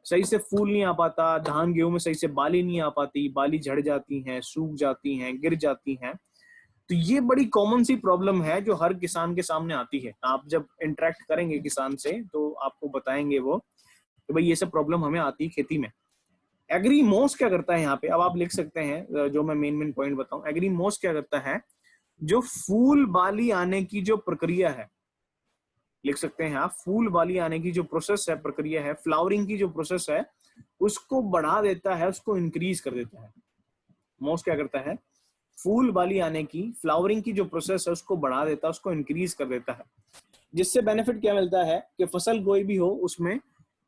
D: सही से फूल नहीं आ पाता, धान गेहूं में सही से बाली नहीं आ पाती, बाली झड़ जाती हैं, सूख जाती हैं, गिर जाती हैं। तो ये बड़ी कॉमन सी प्रॉब्लम है जो हर किसान के सामने आती है। आप जब इंटरेक्ट करेंगे किसान से तो आपको बताएंगे वो कि भाई ये सब प्रॉब्लम हमें आती है खेती में। एग्री मॉस क्या करता है यहाँ पे, अब आप लिख सकते हैं, जो मैं मेन पॉइंट बताऊं, एग्री मॉस क्या करता है, जो फूल बाली आने की जो प्रक्रिया है, लिख सकते हैं आप, फूल बाली आने की जो प्रोसेस है, प्रक्रिया है, फ्लावरिंग की जो प्रोसेस है, उसको बढ़ा देता है, उसको इंक्रीज कर देता है। मॉस क्या करता है, फूल बाली आने की, फ्लावरिंग की जो प्रोसेस है उसको बढ़ा देता है, उसको इंक्रीज कर देता है। जिससे बेनिफिट क्या मिलता है कि फसल कोई भी हो उसमें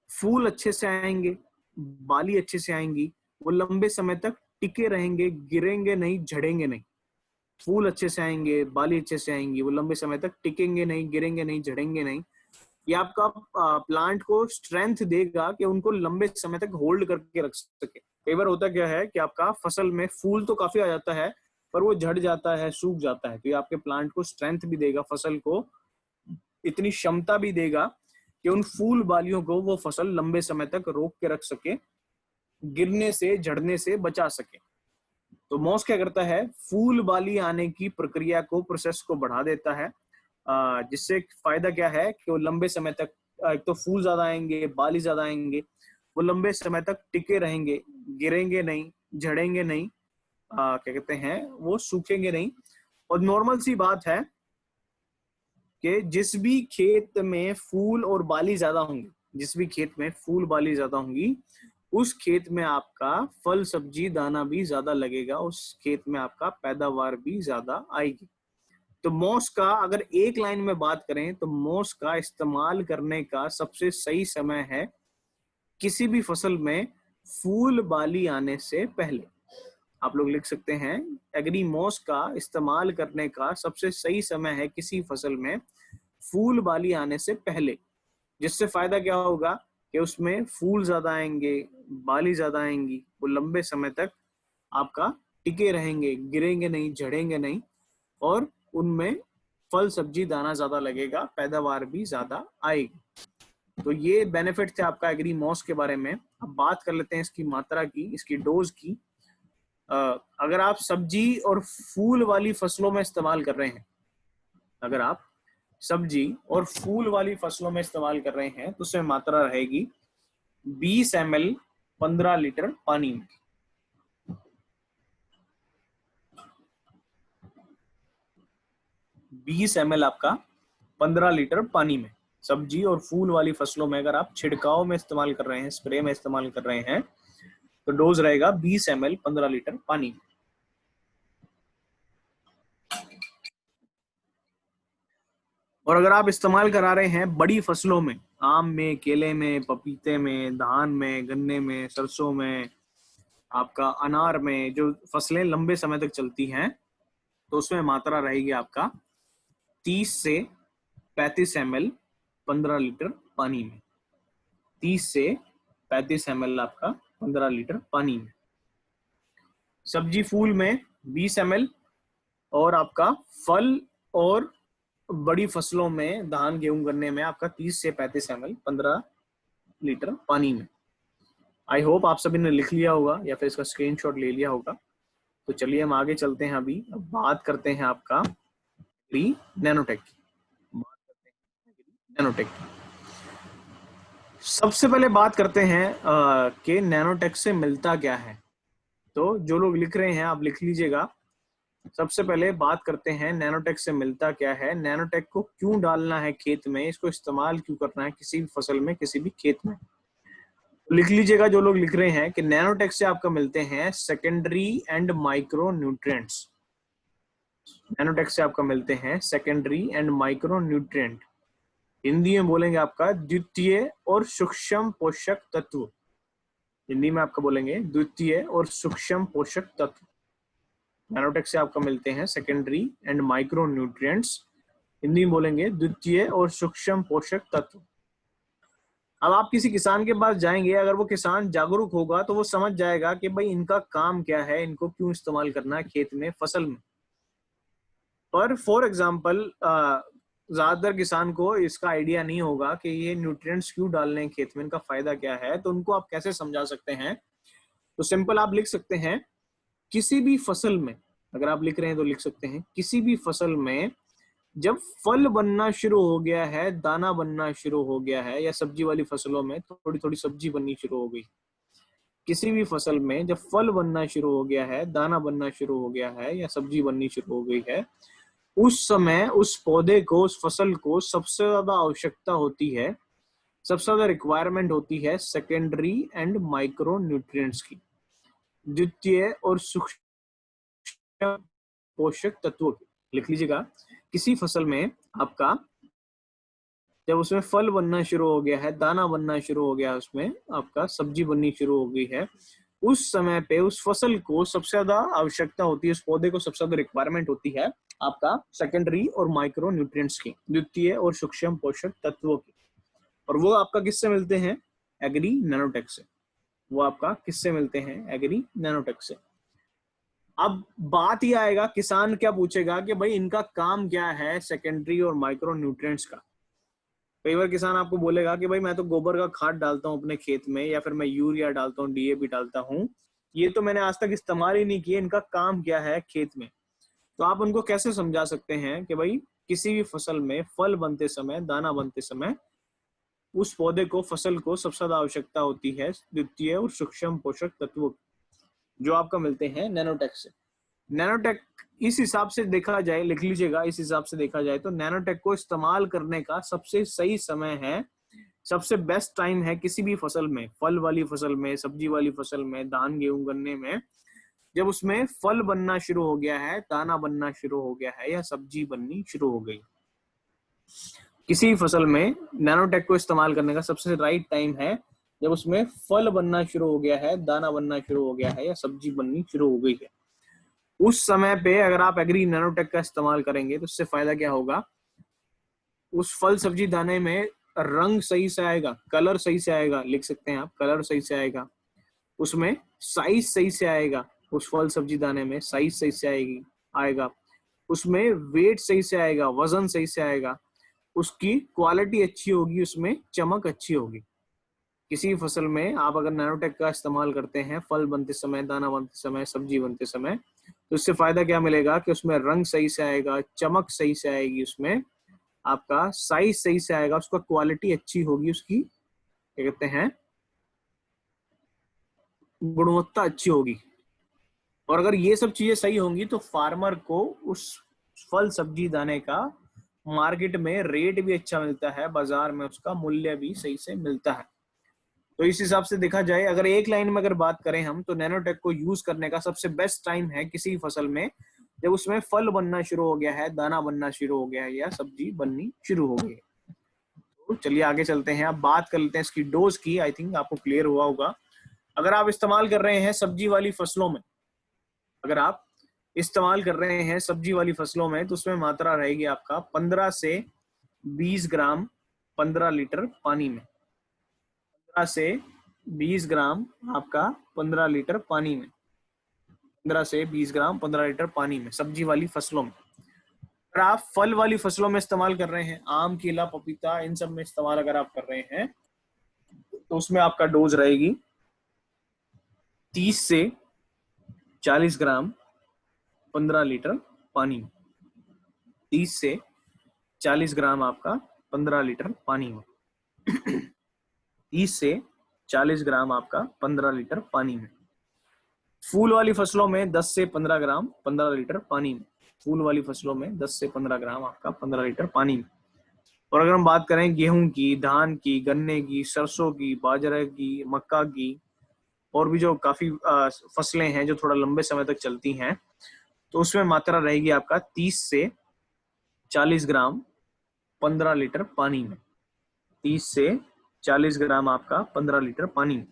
D: फूल अच्छे से आएंगे, बाली अच्छे से आएंगी, वो लंबे समय तक टिके रहेंगे, गिरेंगे नहीं, झड़ेंगे नहीं। फूल अच्छे से आएंगे, बाली अच्छे से आएंगी, वो लंबे समय तक टिकेंगे नहीं, गिरेंगे नहीं, झड़ेंगे नहीं। ये आपका प्लांट को स्ट्रेंथ देगा कि उनको लंबे समय तक होल्ड करके रख सके। कई बार होता क्या है कि आपका फसल में फूल तो काफी आ जाता है पर वो झड़ जाता है, सूख जाता है। तो ये आपके प्लांट को स्ट्रेंथ भी देगा, फसल को इतनी क्षमता भी देगा कि उन फूल बालियों को वो फसल लंबे समय तक रोक के रख सके, गिरने से, झड़ने से बचा सके। तो मॉस क्या करता है, फूल बाली आने की प्रक्रिया को, प्रोसेस को बढ़ा देता है, जिससे फायदा क्या है कि वो लंबे समय तक, एक तो फूल ज्यादा आएंगे, बाली ज्यादा आएंगे, वो लंबे समय तक टिके रहेंगे, गिरेंगे नहीं, झड़ेंगे नहीं, क्या कहते हैं, वो सूखेंगे नहीं। और नॉर्मल सी बात है कि जिस भी खेत में फूल और बाली ज्यादा होंगे, जिस भी खेत में फूल बाली ज्यादा होंगी, उस खेत में आपका फल सब्जी दाना भी ज्यादा लगेगा, उस खेत में आपका पैदावार भी ज्यादा आएगी। तो मॉस का अगर एक लाइन में बात करें तो मॉस का इस्तेमाल करने का सबसे सही समय है किसी भी फसल में फूल बाली आने से पहले। आप लोग लिख सकते हैं, एग्री मॉस का इस्तेमाल करने का सबसे सही समय है किसी फसल में फूल बाली आने से पहले। जिससे फायदा क्या होगा कि उसमें फूल ज्यादा आएंगे, बाली ज्यादा आएंगी, वो लंबे समय तक आपका टिके रहेंगे, गिरेंगे नहीं, झड़ेंगे नहीं, और उनमें फल सब्जी दाना ज्यादा लगेगा, पैदावार भी ज्यादा आएगी। तो ये बेनिफिट थे आपका एग्री मॉस के बारे में। अब बात कर लेते हैं इसकी मात्रा की, इसकी डोज की। अगर आप सब्जी और फूल वाली फसलों में इस्तेमाल कर रहे हैं, अगर आप सब्जी और फूल वाली फसलों में इस्तेमाल कर रहे हैं तो उसमें मात्रा रहेगी 20 ml 15 लीटर पानी में। 20 ml आपका 15 लीटर पानी में। सब्जी और फूल वाली फसलों में अगर आप छिड़काव में इस्तेमाल कर रहे हैं, स्प्रे में इस्तेमाल कर रहे हैं, तो डोज रहेगा 20 ml 15 लीटर पानी में। और अगर आप इस्तेमाल करा रहे हैं बड़ी फसलों में, आम में, केले में, पपीते में, धान में, गन्ने में, सरसों में, आपका अनार में, जो फसलें लंबे समय तक चलती हैं, तो उसमें मात्रा रहेगी आपका 30 से 35 ml 15 लीटर पानी में। 30 से 35 ml आपका 15 लीटर पानी में। सब्जी फूल में 20 ml और आपका फल और बड़ी फसलों में, धान, गेहूं, गन्ने में आपका 30 से 35 ml 15 लीटर पानी में। आई होप आप सभी ने लिख लिया होगा या फिर इसका स्क्रीनशॉट ले लिया होगा। तो चलिए हम आगे चलते हैं। अभी अब बात करते हैं आपका नैनोटेक की। बात करते हैं नैनोटेक की। सबसे पहले बात करते हैं कि नैनोटेक से मिलता क्या है। तो जो लोग लिख रहे हैं आप लिख लीजिएगा। सबसे पहले बात करते हैं नैनोटेक से मिलता क्या है, नैनोटेक को क्यों डालना है खेत में, इसको इस्तेमाल क्यों करना है किसी भी फसल में, किसी भी खेत में। लिख लीजिएगा जो लोग लिख रहे हैं कि नैनोटेक से आपका मिलते हैं secondary and micro nutrients. Nanotech से आपका मिलते हैं secondary and micro nutrient. Hindi में बोलेंगे आपका द्वितीय और सूक्ष्म पोषक तत्व। हिंदी में आपका बोलेंगे द्वितीय और सूक्ष्म पोषक तत्व। नैनोटेक से आपका मिलते हैं secondary and micro nutrients. Hindi में बोलेंगे द्वितीय और सूक्ष्म पोषक तत्व। अब आप किसी किसान के पास जाएंगे, अगर वो किसान जागरूक होगा तो वो समझ जाएगा कि भाई इनका काम क्या है, इनको क्यों इस्तेमाल करना है खेत में, फसल में। पर फॉर एग्जाम्पल ज्यादातर किसान को इसका आइडिया नहीं होगा कि ये न्यूट्रिएंट्स क्यों डालने हैं खेत में, इनका फायदा क्या है। तो उनको आप कैसे समझा सकते हैं? तो सिंपल आप लिख सकते हैं किसी भी फसल में, अगर आप लिख रहे हैं तो लिख सकते हैं किसी भी फसल में जब फल बनना शुरू हो गया है, दाना बनना शुरू हो गया है, या सब्जी वाली फसलों में थोड़ी थोड़ी सब्जी बननी शुरू हो गई, किसी भी फसल में जब फल बनना शुरू हो गया है, दाना बनना शुरू हो गया है, या सब्जी बननी शुरू हो गई है, उस समय उस पौधे को, उस फसल को सबसे ज्यादा आवश्यकता होती है, सबसे ज्यादा रिक्वायरमेंट होती है सेकेंडरी एंड माइक्रो न्यूट्रिएंट्स की, द्वितीय और सूक्ष्म पोषक तत्वों की। लिख लीजिएगा किसी फसल में आपका जब उसमें फल बनना शुरू हो गया है, दाना बनना शुरू हो गया है, उसमें आपका सब्जी बननी शुरू हो गई है, उस समय पे उस फसल को सबसे ज्यादा आवश्यकता होती है, उस पौधे को सबसे ज्यादा रिक्वायरमेंट होती है आपका सेकेंडरी और माइक्रो न्यूट्रिएंट्स की, द्वितीय और सूक्ष्म पोषक तत्वों की। और वो आपका किससे मिलते हैं? एग्री नैनोटेक से। वो आपका किससे मिलते हैं? एग्री नैनोटेक से। अब बात ही आएगा, किसान क्या पूछेगा कि भाई इनका काम क्या है सेकेंडरी और माइक्रो न्यूट्रिएंट्स का। कई बार किसान आपको बोलेगा कि भाई मैं तो गोबर का खाद डालता हूँ अपने खेत में, या फिर मैं यूरिया डालता हूँ, डीएपी डालता हूँ, ये तो मैंने आज तक इस्तेमाल ही नहीं किया, इनका काम क्या है खेत में। तो आप उनको कैसे समझा सकते हैं कि भाई किसी भी फसल में फल बनते समय, दाना बनते समय उस पौधे को, फसल को सबसे ज्यादा आवश्यकता होती है द्वितीय और सूक्ष्म पोषक तत्वों की, जो आपका मिलते हैं नैनोटेक से। नैनोटेक इस हिसाब से देखा जाए, लिख लीजिएगा, इस हिसाब से देखा जाए तो नैनोटेक को इस्तेमाल करने का सबसे सही समय है, सबसे बेस्ट टाइम है किसी भी फसल में, फल वाली फसल में, सब्जी वाली फसल में, धान, गेहूं, गन्ने में, जब उसमें फल बनना शुरू हो गया है, दाना बनना शुरू हो गया है, या सब्जी बननी शुरू हो गई, किसी भी फसल में नैनोटेक को इस्तेमाल करने का सबसे राइट टाइम है जब उसमें फल बनना शुरू हो गया है, दाना बनना शुरू हो गया है, या सब्जी बननी शुरू हो गई है। उस समय पे अगर आप एग्री नैनोटेक का इस्तेमाल करेंगे तो उससे फायदा क्या होगा? उस फल, सब्जी, दाने में रंग सही से आएगा, कलर सही से आएगा, लिख सकते हैं आप, कलर सही से आएगा, उसमें साइज सही से आएगा, उस फल, सब्जी, दाने में साइज सही से आएगा, उसमें वेट सही से आएगा, वजन सही से आएगा, उसकी क्वालिटी अच्छी होगी, उसमें चमक अच्छी होगी। किसी फसल में आप अगर नैनोटेक का इस्तेमाल करते हैं फल बनते समय, दाना बनते समय, सब्जी बनते समय, तो इससे फायदा क्या मिलेगा कि उसमें रंग सही से आएगा, चमक सही से आएगी, उसमें आपका साइज सही से आएगा, उसका क्वालिटी अच्छी होगी, उसकी क्या कहते हैं गुणवत्ता अच्छी होगी। और अगर ये सब चीजें सही होंगी तो फार्मर को उस फल सब्जी दाने का मार्केट में रेट भी अच्छा मिलता है, बाजार में उसका मूल्य भी सही से मिलता है। तो इस हिसाब से देखा जाए, अगर एक लाइन में अगर बात करें हम, तो नैनोटेक को यूज करने का सबसे बेस्ट टाइम है किसी फसल में जब उसमें फल बनना शुरू हो गया है, दाना बनना शुरू हो गया है, या सब्जी बननी शुरू हो गई है। तो चलिए आगे चलते हैं, अब बात कर लेते हैं इसकी डोज की। आई थिंक आपको क्लियर हुआ होगा। अगर आप इस्तेमाल कर रहे हैं सब्जी वाली फसलों में, अगर आप इस्तेमाल कर रहे हैं सब्जी वाली फसलों में, तो उसमें मात्रा रहेगी आपका 15 से 20 ग्राम 15 लीटर पानी में। 15 से 20 ग्राम आपका 15 लीटर पानी में, 15 से 20 ग्राम 15 लीटर पानी में सब्जी वाली फसलों में। अगर आप फल वाली फसलों में इस्तेमाल कर रहे हैं, आम, केला, पपीता, इन सब में इस्तेमाल अगर आप कर रहे हैं, तो उसमें आपका डोज रहेगी 30 से 40 ग्राम 15 लीटर पानी में। 30 से 40 ग्राम आपका 15 लीटर पानी में। 30 से 40 ग्राम आपका 15 लीटर पानी में। फूल वाली फसलों में 10 से 15 ग्राम 15 लीटर पानी में। फूल वाली फसलों में 10 से 15 ग्राम आपका 15 लीटर पानी में। और अगर हम बात करें गेहूं की, धान की, गन्ने की, सरसों की, बाजरे की, मक्का की, और भी जो काफी फसलें हैं जो थोड़ा लंबे समय तक चलती हैं, तो उसमें मात्रा रहेगी आपका 30 से 40 ग्राम 15 लीटर पानी में। 30 से 40 ग्राम आपका 15 लीटर पानी में।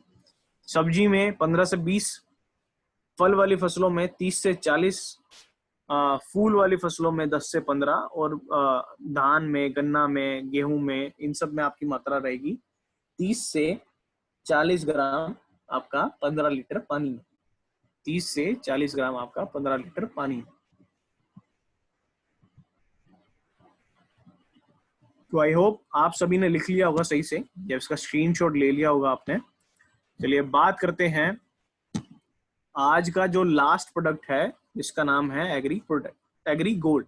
D: सब्जी में 15 से 20, फल वाली फसलों में 30 से 40, फूल वाली फसलों में 10 से 15, और धान में, गन्ना में, गेहूं में, इन सब में आपकी मात्रा रहेगी 30 से 40 ग्राम आपका 15 लीटर पानी में। 30 से 40 ग्राम आपका 15 लीटर पानी में। तो आई होप आप सभी ने लिख लिया होगा सही से, जब इसका स्क्रीनशॉट ले लिया होगा आपने। चलिए बात करते हैं आज का जो लास्ट प्रोडक्ट है, जिसका नाम है एग्री प्रोडक्ट, एग्री गोल्ड।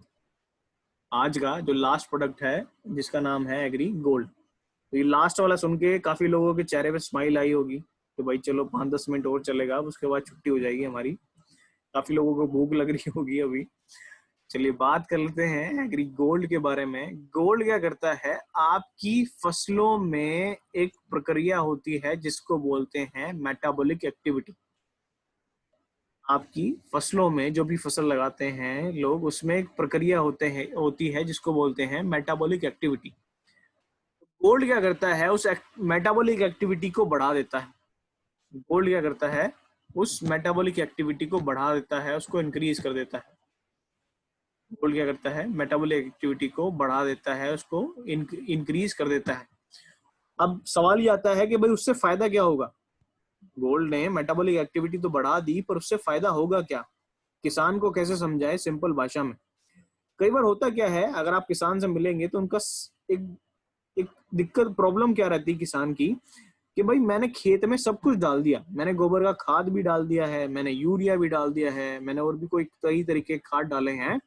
D: आज का जो लास्ट प्रोडक्ट है जिसका नाम है एग्री गोल्ड। तो ये लास्ट वाला सुन के काफी लोगों के चेहरे पे स्माइल आई होगी कि भाई चलो 5-10 मिनट और चलेगा, उसके बाद छुट्टी हो जाएगी हमारी। काफी लोगों को भूख लग रही होगी अभी। चलिए बात कर लेते हैं एग्री गोल्ड के बारे में। गोल्ड क्या करता है, आपकी फसलों में एक प्रक्रिया होती है जिसको बोलते हैं मेटाबॉलिक एक्टिविटी। आपकी फसलों में जो भी फसल लगाते हैं लोग, उसमें एक प्रक्रिया होती है जिसको बोलते हैं मेटाबॉलिक एक्टिविटी। गोल्ड क्या करता है, उस मेटाबॉलिक एक्टिविटी को बढ़ा देता है। गोल्ड क्या करता है, उस मेटाबॉलिक एक्टिविटी को बढ़ा देता है, उसको इंक्रीज कर देता है। गोल्ड क्या करता है, मेटाबॉलिक एक्टिविटी को बढ़ा देता है, उसको इंक्रीज कर देता है। अब सवाल ये आता है कि भाई उससे फायदा क्या होगा। गोल्ड ने मेटाबॉलिक एक्टिविटी तो बढ़ा दी, पर उससे फायदा होगा क्या, किसान को कैसे समझाए सिंपल भाषा में। कई बार होता क्या है, अगर आप किसान से मिलेंगे तो उनका एक दिक्कत, प्रॉब्लम क्या रहती है किसान की, कि भाई मैंने खेत में सब कुछ डाल दिया, मैंने गोबर का खाद भी डाल दिया है, मैंने यूरिया भी डाल दिया है, मैंने और भी कोई कई तरीके के खाद डाले हैं,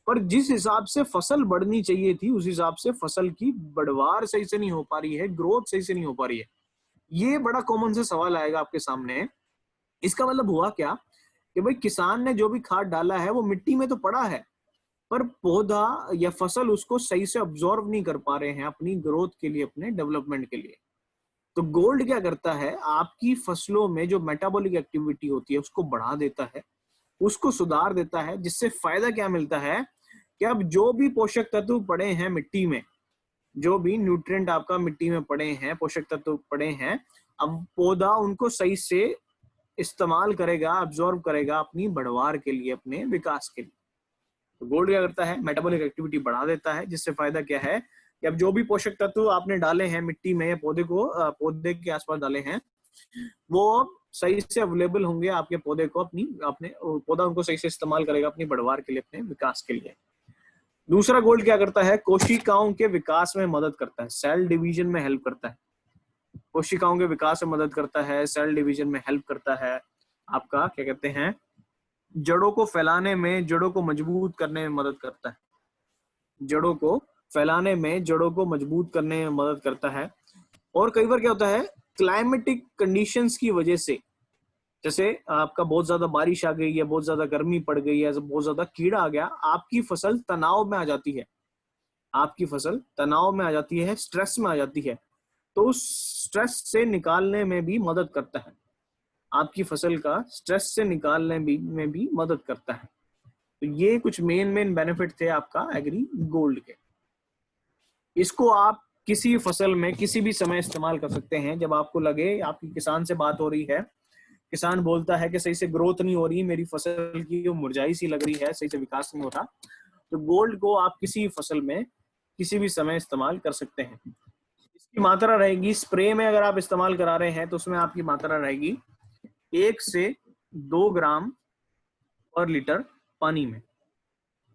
D: पर जिस हिसाब से फसल बढ़नी चाहिए थी उस हिसाब से फसल की बढ़वार सही से नहीं हो पा रही है, ग्रोथ सही से नहीं हो पा रही है। ये बड़ा कॉमन से सवाल आएगा आपके सामने। इसका मतलब हुआ क्या कि भाई किसान ने जो भी खाद डाला है वो मिट्टी में तो पड़ा है, पर पौधा या फसल उसको सही से अब्जॉर्व नहीं कर पा रहे हैं अपनी ग्रोथ के लिए, अपने डेवलपमेंट के लिए। तो गोल्ड क्या करता है, आपकी फसलों में जो मेटाबॉलिक एक्टिविटी होती है उसको बढ़ा देता है, उसको सुधार देता है, जिससे फायदा क्या मिलता है कि अब जो भी पोषक तत्व पड़े हैं मिट्टी में, जो भी न्यूट्रिएंट आपका मिट्टी में पड़े हैं, पोषक तत्व पड़े हैं, अब पौधा उनको सही से इस्तेमाल करेगा, अब्जॉर्व करेगा अपनी बढ़वार के लिए, अपने विकास के लिए। तो गोल्ड क्या करता है, मेटाबॉलिक एक्टिविटी बढ़ा देता है, जिससे फायदा क्या है कि अब जो भी पोषक तत्व आपने डाले हैं मिट्टी में, पौधे के आसपास डाले हैं, वो सही से अवेलेबल होंगे आपके पौधे को, अपने पौधा उनको सही से इस्तेमाल करेगा अपनी बढ़वार के लिए, अपने विकास के लिए। दूसरा गोल्ड क्या करता है, कोशिकाओं के विकास में मदद करता है, सेल डिवीजन में हेल्प करता है, कोशिकाओं के विकास में मदद करता है, सेल डिवीजन में हेल्प करता है, आपका क्या कहते हैं, जड़ों को फैलाने में, जड़ों को मजबूत करने में मदद करता है, जड़ों को फैलाने में, जड़ों को मजबूत करने में मदद करता है। और कई बार क्या होता है, क्लाइमेटिक कंडीशंस की वजह से, जैसे आपका बहुत ज्यादा बारिश आ गई या बहुत ज्यादा गर्मी पड़ गई या बहुत ज्यादा कीड़ा आ गया, आपकी फसल तनाव में आ जाती है, आपकी फसल तनाव में आ जाती है, स्ट्रेस में आ जाती है, तो उस स्ट्रेस से निकालने में भी मदद करता है, आपकी फसल का स्ट्रेस से निकालने में भी मदद करता है। तो ये कुछ मेन बेनिफिट थे आपका एग्री गोल्ड के। इसको आप किसी फसल में किसी भी समय इस्तेमाल कर सकते हैं। जब आपको लगे, आपकी किसान से बात हो रही है, किसान बोलता है कि सही से ग्रोथ नहीं हो रही, मेरी फसल की मुरझाई सी लग रही है, सही से विकास नहीं हो रहा, तो गोल्ड को आप किसी फसल में किसी भी समय इस्तेमाल कर सकते हैं। इसकी मात्रा रहेगी, स्प्रे में अगर आप इस्तेमाल करा रहे हैं तो उसमें आपकी मात्रा रहेगी 1 से 2 ग्राम पर लीटर पानी में,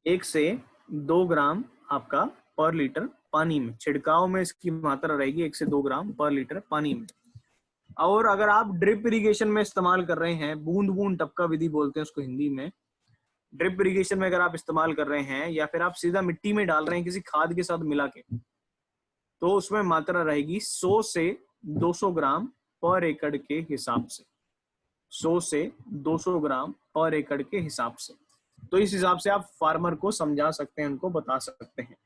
D: 1 से 2 ग्राम आपका पर लीटर पानी में, छिड़काव में इसकी मात्रा रहेगी 1 से 2 ग्राम पर लीटर पानी में। और अगर आप ड्रिप इरिगेशन में इस्तेमाल कर रहे हैं, बूंद बूंद टपका विधि बोलते हैं उसको हिंदी में, ड्रिप इरिगेशन में अगर आप इस्तेमाल कर रहे हैं या फिर आप सीधा मिट्टी में डाल रहे हैं किसी खाद के साथ मिला के, तो उसमें मात्रा रहेगी 100 से 200 ग्राम पर एकड़ के हिसाब से, 100 से 200 ग्राम पर एकड़ के हिसाब से। तो इस हिसाब से आप फार्मर को समझा सकते हैं, उनको बता सकते हैं।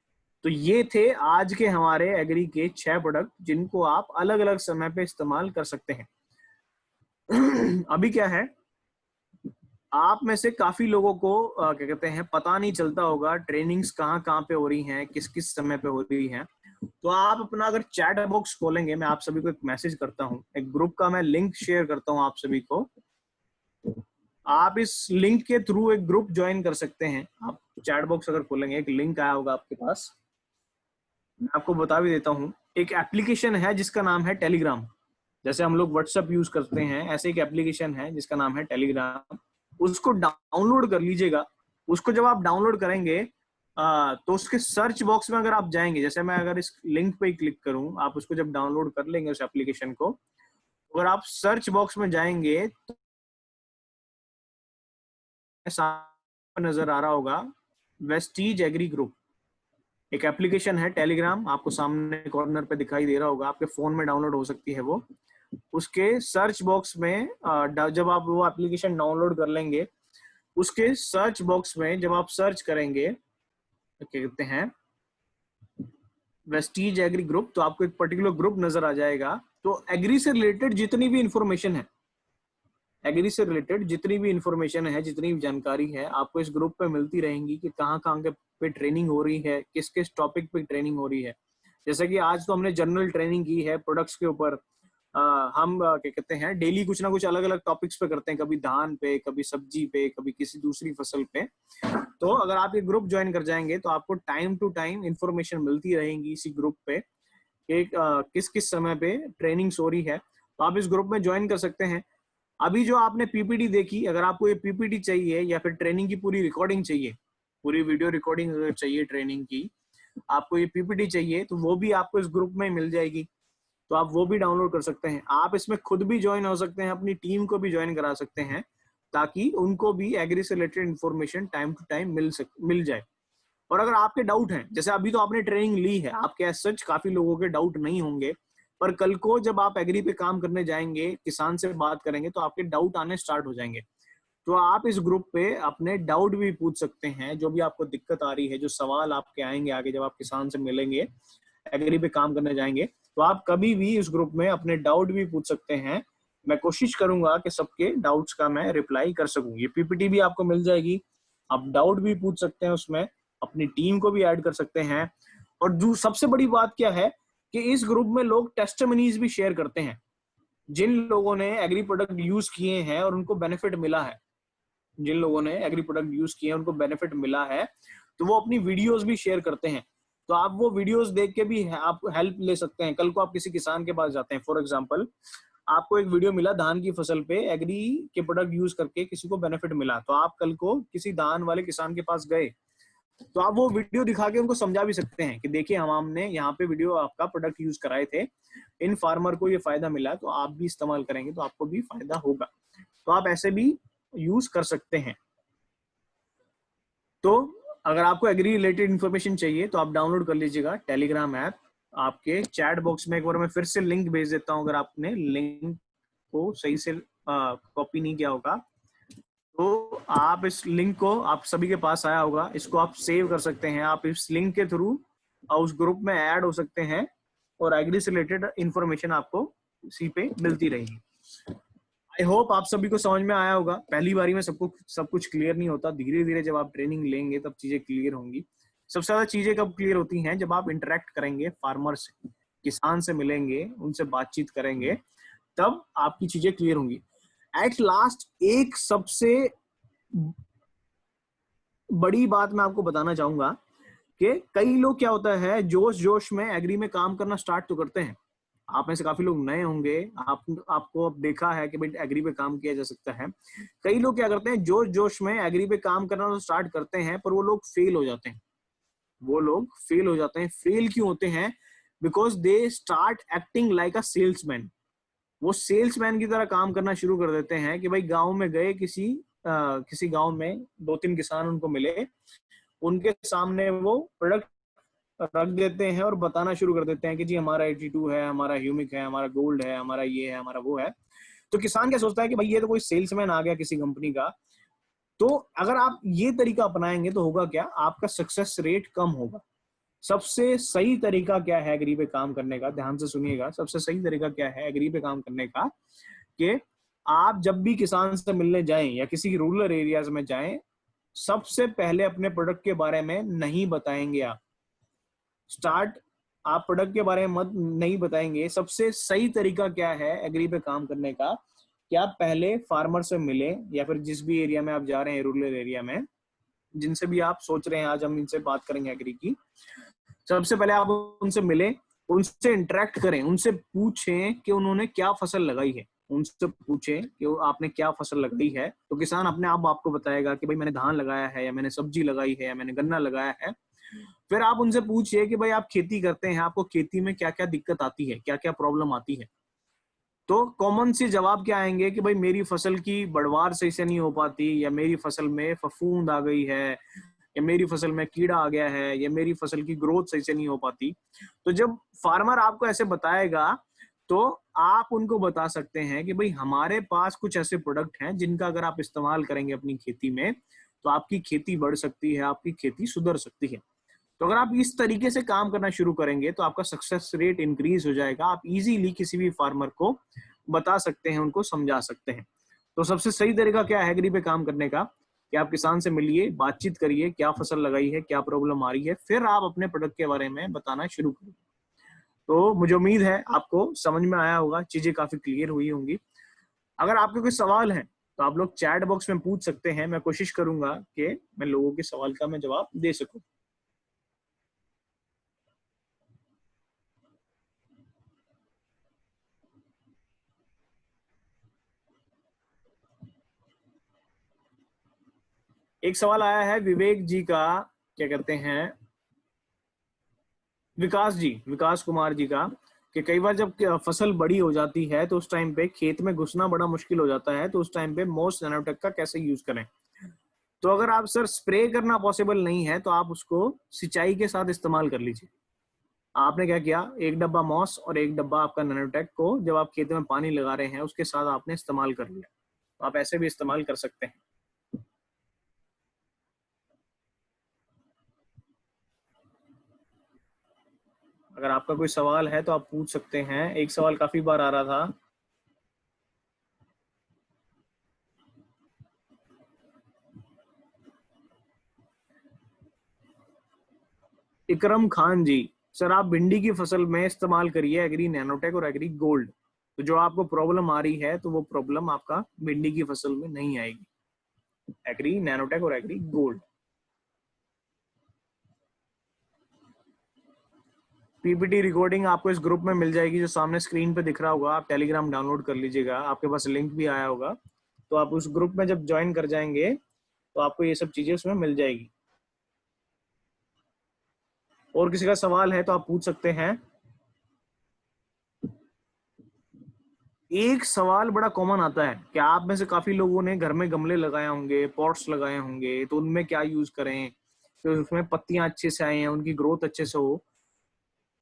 D: तो ये थे आज के हमारे एग्री के 6 प्रोडक्ट जिनको आप अलग अलग समय पे इस्तेमाल कर सकते हैं। अभी क्या है, आप में से काफी लोगों को क्या कहते हैं पता नहीं चलता होगा ट्रेनिंग्स कहाँ पे हो रही हैं, किस किस समय पे हो रही हैं। तो आप अपना अगर चैट बॉक्स खोलेंगे, मैं आप सभी को एक मैसेज करता हूँ, एक ग्रुप का मैं लिंक शेयर करता हूँ आप सभी को, आप इस लिंक के थ्रू एक ग्रुप ज्वाइन कर सकते हैं। आप चैट बॉक्स अगर खोलेंगे, एक लिंक आया होगा आपके पास, मैं आपको बता भी देता हूँ। एक एप्लीकेशन है जिसका नाम है टेलीग्राम, जैसे हम लोग व्हाट्सएप यूज करते हैं ऐसे एक एप्लीकेशन है जिसका नाम है टेलीग्राम, उसको डाउनलोड कर लीजिएगा। उसको जब आप डाउनलोड करेंगे तो उसके सर्च बॉक्स में अगर आप जाएंगे, जैसे मैं अगर इस लिंक पे क्लिक करूं, आप उसको जब डाउनलोड कर लेंगे उस एप्लीकेशन को, अगर आप सर्च बॉक्स में जाएंगे तो नजर आ रहा होगा वेस्टीज एग्री ग्रुप, एक एप्लीकेशन है टेलीग्राम, आपको सामने कॉर्नर पे दिखाई दे रहा होगा, आपके फोन में डाउनलोड हो सकती है वो। उसके सर्च बॉक्स में जब आप वो एप्लीकेशन डाउनलोड कर लेंगे, उसके सर्च बॉक्स में जब आप सर्च करेंगे क्या कहते हैं वेस्टीज एग्री ग्रुप, तो आपको एक पर्टिकुलर ग्रुप नजर आ जाएगा। तो एग्री से रिलेटेड जितनी भी इंफॉर्मेशन है, एग्री से रिलेटेड जितनी भी इंफॉर्मेशन है, जितनी भी जानकारी है, आपको इस ग्रुप पे मिलती रहेंगी कि कहाँ पे ट्रेनिंग हो रही है, किस किस टॉपिक पे ट्रेनिंग हो रही है। जैसे कि आज तो हमने जनरल ट्रेनिंग की है प्रोडक्ट्स के ऊपर, हम क्या कहते हैं डेली कुछ ना कुछ अलग अलग टॉपिक्स पे करते हैं, कभी धान पे, कभी सब्जी पे, कभी किसी दूसरी फसल पे। तो अगर आप ये ग्रुप ज्वाइन कर जाएंगे तो आपको टाइम टू टाइम इंफॉर्मेशन मिलती रहेंगी इसी ग्रुप पे कि किस किस समय पे ट्रेनिंग्स हो रही है। तो आप इस ग्रुप में ज्वाइन कर सकते हैं। अभी जो आपने पीपीटी देखी, अगर आपको ये पीपीटी चाहिए या फिर ट्रेनिंग की पूरी रिकॉर्डिंग चाहिए, पूरी वीडियो रिकॉर्डिंग अगर चाहिए ट्रेनिंग की, आपको ये पीपीटी चाहिए, तो वो भी आपको इस ग्रुप में मिल जाएगी, तो आप वो भी डाउनलोड कर सकते हैं। आप इसमें खुद भी ज्वाइन हो सकते हैं, अपनी टीम को भी ज्वाइन करा सकते हैं, ताकि उनको भी एग्री से related information time to time मिल जाए। और अगर आपके डाउट हैं, जैसे अभी तो आपने ट्रेनिंग ली है, आपके एज सच काफी लोगों के डाउट नहीं होंगे, पर कल को जब आप एग्री पे काम करने जाएंगे, किसान से बात करेंगे, तो आपके डाउट आने स्टार्ट हो जाएंगे। तो आप इस ग्रुप पे अपने डाउट भी पूछ सकते हैं, जो भी आपको दिक्कत आ रही है, जो सवाल आपके आएंगे आगे जब आप किसान से मिलेंगे, एग्री पे काम करने जाएंगे, तो आप कभी भी इस ग्रुप में अपने डाउट भी पूछ सकते हैं। मैं कोशिश करूंगा कि सबके डाउट्स का मैं रिप्लाई कर सकूं। ये पीपीटी भी आपको मिल जाएगी, आप डाउट भी पूछ सकते हैं उसमें, अपनी टीम को भी ऐड कर सकते हैं। और जो सबसे बड़ी बात क्या है कि इस ग्रुप में लोग टेस्टिमनीज भी शेयर करते हैं, जिन लोगों ने एग्री प्रोडक्ट यूज किए हैं और उनको बेनिफिट मिला है, जिन लोगों ने एग्री प्रोडक्ट यूज किए हैं उनको बेनिफिट मिला है, तो वो अपनी वीडियोस भी शेयर करते हैं। तो आप वो वीडियोस देख के भी आप हेल्प ले सकते हैं। कल को आप किसी किसान के पास जाते हैं, फॉर एग्जांपल आपको एक वीडियो मिला धान की फसल पे, एग्री के प्रोडक्ट यूज करके किसी को बेनिफिट मिला, तो आप कल को किसी धान वाले किसान के पास गए, तो आप वो वीडियो दिखा के उनको समझा भी सकते हैं कि देखिए हमने यहाँ पे वीडियो आपका प्रोडक्ट यूज कराए थे, इन फार्मर को ये फायदा मिला, तो आप भी इस्तेमाल करेंगे तो आपको भी फायदा होगा। तो आप ऐसे भी यूज कर सकते हैं। तो अगर आपको एग्री रिलेटेड इन्फॉर्मेशन चाहिए तो आप डाउनलोड कर लीजिएगा टेलीग्राम ऐप। आपके चैट बॉक्स में एक बार मैं फिर से लिंक भेज देता हूं, अगर आपने लिंक को सही से कॉपी नहीं किया होगा तो आप इस लिंक को, आप सभी के पास आया होगा, इसको आप सेव कर सकते हैं। आप इस लिंक के थ्रू उस ग्रुप में ऐड हो सकते हैं और एग्री से रिलेटेड इंफॉर्मेशन आपको इसी पे मिलती रहेगी। आई होप आप सभी को समझ में आया होगा। पहली बारी में सबको सब कुछ क्लियर नहीं होता, धीरे धीरे जब आप ट्रेनिंग लेंगे तब चीजें क्लियर होंगी। सबसे ज्यादा चीजें कब क्लियर होती हैं, जब आप इंटरेक्ट करेंगे फार्मर से, किसान से मिलेंगे, उनसे बातचीत करेंगे, तब आपकी चीजें क्लियर होंगी। एट लास्ट एक सबसे बड़ी बात मैं आपको बताना चाहूंगा कि कई लोग क्या होता है, जोश जोश में एग्री में काम करना स्टार्ट तो करते हैं। आप में से काफी लोग नए होंगे, आपको अब देखा है कि भाई एग्री पे काम किया जा सकता है। कई लोग क्या करते हैं, जोश जोश में एग्री पे काम करना तो स्टार्ट करते हैं, पर वो लोग फेल हो जाते हैं। फेल क्यों होते हैं? Because they start acting like a salesman. वो सेल्समैन की तरह काम करना शुरू कर देते हैं कि भाई गांव में गए, किसी गांव में 2-3 किसान उनको मिले, उनके सामने वो प्रोडक्ट रख देते हैं और बताना शुरू कर देते हैं कि जी हमारा 82 है, हमारा ह्यूमिक है, हमारा गोल्ड है, हमारा ये है, हमारा वो है। तो किसान क्या सोचता है कि भाई ये तो कोई सेल्समैन आ गया किसी कंपनी का। तो अगर आप ये तरीका अपनाएंगे तो होगा क्या, आपका सक्सेस रेट कम होगा। सबसे सही तरीका क्या है एग्री पे काम करने का, ध्यान से सुनिएगा। सबसे सही तरीका क्या है एग्री पे काम करने का, कि आप जब भी किसान से मिलने जाएं या किसी रूरल एरियाज में जाएं, सबसे पहले अपने प्रोडक्ट के बारे में नहीं बताएंगे। आप प्रोडक्ट के बारे में नहीं बताएंगे। सबसे सही तरीका क्या है एग्री पे काम करने का, कि आप पहले फार्मर से मिले, या फिर जिस भी एरिया में आप जा रहे हैं, रूरल एरिया में, जिनसे भी आप सोच रहे हैं आज हम इनसे बात करेंगे एग्री की, सबसे पहले आप उनसे मिले, उनसे इंटरेक्ट करें, उनसे पूछें कि उन्होंने क्या फसल लगाई है। उनसे पूछें कि आपने क्या फसल लगाई है, तो किसान अपने आप आपको बताएगा कि भाई मैंने धान लगाया है, या मैंने सब्जी लगाई है, या मैंने गन्ना लगाया है। फिर आप उनसे पूछिए कि भाई आप खेती करते हैं, आपको खेती में क्या क्या दिक्कत आती है, क्या क्या प्रॉब्लम आती है। तो कॉमन से जवाब क्या आएंगे कि भाई मेरी फसल की बढ़वार सही से नहीं हो पाती, या मेरी फसल में फफूंद आ गई है, या मेरी फसल में कीड़ा आ गया है, या मेरी फसल की ग्रोथ सही से नहीं हो पाती। तो जब फार्मर आपको ऐसे बताएगा तो आप उनको बता सकते हैं कि भाई हमारे पास कुछ ऐसे प्रोडक्ट हैं जिनका अगर आप इस्तेमाल करेंगे अपनी खेती में तो आपकी खेती बढ़ सकती है, आपकी खेती सुधर सकती है। तो अगर आप इस तरीके से काम करना शुरू करेंगे तो आपका सक्सेस रेट इंक्रीज हो जाएगा। आप इजीली किसी भी फार्मर को बता सकते हैं, उनको समझा सकते हैं। तो सबसे सही तरीका क्या है एग्री पे काम करने का, कि आप किसान से मिलिए, बातचीत करिए, क्या फसल लगाई है, क्या प्रॉब्लम आ रही है, फिर आप अपने प्रोडक्ट के बारे में बताना शुरू करिए। तो मुझे उम्मीद है आपको समझ में आया होगा, चीजें काफी क्लियर हुई होंगी। अगर आपके कोई सवाल है तो आप लोग चैट बॉक्स में पूछ सकते हैं। मैं कोशिश करूंगा कि मैं लोगों के सवाल का मैं जवाब दे सकूं। एक सवाल आया है विवेक जी का, क्या कहते हैं, विकास कुमार जी का, कि कई बार जब फसल बड़ी हो जाती है तो उस टाइम पे खेत में घुसना बड़ा मुश्किल हो जाता है, तो उस टाइम पे मोस्ट नैनोटेक का कैसे यूज करें। तो अगर आप सर स्प्रे करना पॉसिबल नहीं है तो आप उसको सिंचाई के साथ इस्तेमाल कर लीजिए। आपने क्या किया, एक डब्बा मॉस और एक डब्बा आपका नैनोटेक को जब आप खेत में पानी लगा रहे हैं उसके साथ आपने इस्तेमाल कर लिया। तो आप ऐसे भी इस्तेमाल कर सकते हैं। अगर आपका कोई सवाल है तो आप पूछ सकते हैं। एक सवाल काफी बार आ रहा था, इकरम खान जी, सर आप भिंडी की फसल में इस्तेमाल करिए एग्री नैनोटेक और एग्री गोल्ड। तो जो आपको प्रॉब्लम आ रही है तो वो प्रॉब्लम आपका भिंडी की फसल में नहीं आएगी। एग्री नैनोटेक और एग्री गोल्ड। पीपीटी रिकॉर्डिंग आपको इस ग्रुप में मिल जाएगी, जो सामने स्क्रीन पे दिख रहा होगा। आप टेलीग्राम डाउनलोड कर लीजिएगा, आपके पास लिंक भी आया होगा। तो आप उस ग्रुप में जब ज्वाइन कर जाएंगे तो आपको ये सब चीजें उसमें मिल जाएगी। और किसी का सवाल है तो आप पूछ सकते हैं। एक सवाल बड़ा कॉमन आता है कि आप में से काफी लोगों ने घर में गमले लगाए होंगे, पॉट्स लगाए होंगे, तो उनमें क्या यूज करें तो उसमें पत्तियां अच्छे से आए, उनकी ग्रोथ अच्छे से हो।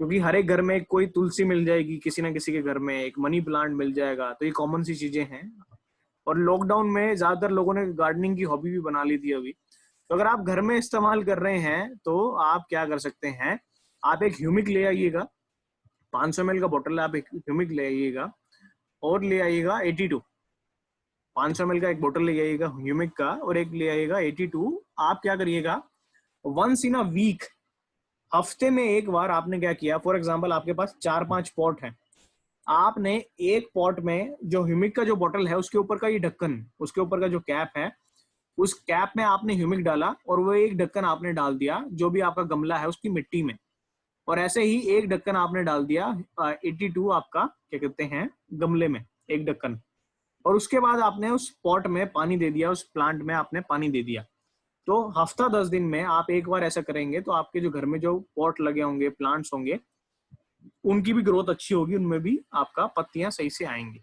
D: क्योंकि हर एक घर में कोई तुलसी मिल जाएगी, किसी ना किसी के घर में एक मनी प्लांट मिल जाएगा, तो ये कॉमन सी चीजें हैं। और लॉकडाउन में ज्यादातर लोगों ने गार्डनिंग की हॉबी भी बना ली थी अभी। तो अगर आप घर में इस्तेमाल कर रहे हैं तो आप क्या कर सकते हैं, आप एक ह्यूमिक ले आइएगा, 500 ml का बोतल, आप एक ह्यूमिक ले आइएगा और ले आइएगा 82, 500 ml का एक बोतल ले आइएगा ह्यूमिक का और एक ले आइएगा 82। आप क्या करिएगा, वंस इन अ वीक, हफ्ते में एक बार आपने क्या किया, फॉर एग्जाम्पल आपके पास 4-5 पॉट है, आपने एक पॉट में जो ह्यूमिक का जो बोतल है उसके ऊपर का ये ढक्कन, उसके ऊपर का जो कैप है, उस कैप में आपने ह्यूमिक डाला और वो एक ढक्कन आपने डाल दिया जो भी आपका गमला है उसकी मिट्टी में, और ऐसे ही एक ढक्कन आपने डाल दिया 82 आपका क्या कहते हैं गमले में, एक ढक्कन। और उसके बाद आपने उस पॉट में पानी दे दिया, उस प्लांट में आपने पानी दे दिया। तो हफ्ता 10 दिन में आप एक बार ऐसा करेंगे तो आपके जो घर में जो पॉट लगे होंगे, प्लांट्स होंगे, उनकी भी ग्रोथ अच्छी होगी, उनमें भी आपका पत्तियां सही से आएंगी।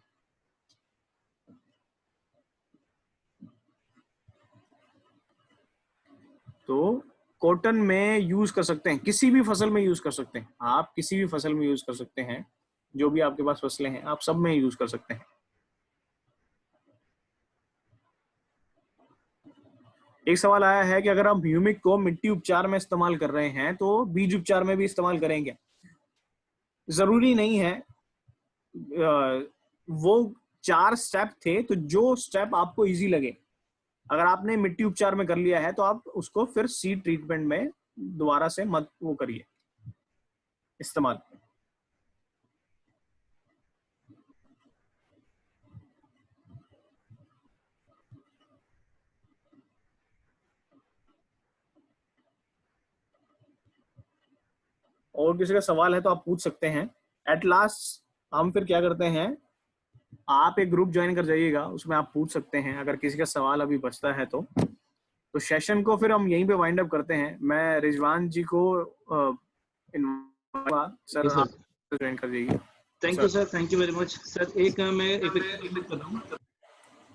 D: तो कॉटन में यूज कर सकते हैं, किसी भी फसल में यूज कर सकते हैं, आप किसी भी फसल में यूज कर सकते हैं, जो भी आपके पास फसलें हैं आप सब में यूज कर सकते हैं। एक सवाल आया है कि अगर आप ह्यूमिक को मिट्टी उपचार में इस्तेमाल कर रहे हैं तो बीज उपचार में भी इस्तेमाल करेंगे? जरूरी नहीं है। वो 4 स्टेप थे, तो जो स्टेप आपको इजी लगे, अगर आपने मिट्टी उपचार में कर लिया है तो आप उसको फिर सीड ट्रीटमेंट में दोबारा से मत वो करिए इस्तेमाल। और किसी का सवाल है तो आप पूछ सकते हैं। एट लास्ट हम फिर क्या करते हैं, आप एक ग्रुप ज्वाइन कर जाइएगा, उसमें आप पूछ सकते हैं अगर किसी का सवाल अभी बचता है तो सेशन को फिर हम यहीं पे वाइंड अप करते हैं। मैं रिजवान जी को सर आप ज्वाइन कर जाइए।
C: Thank you sir, thank you very much sir. एक मैं एक कर रहा हूँ,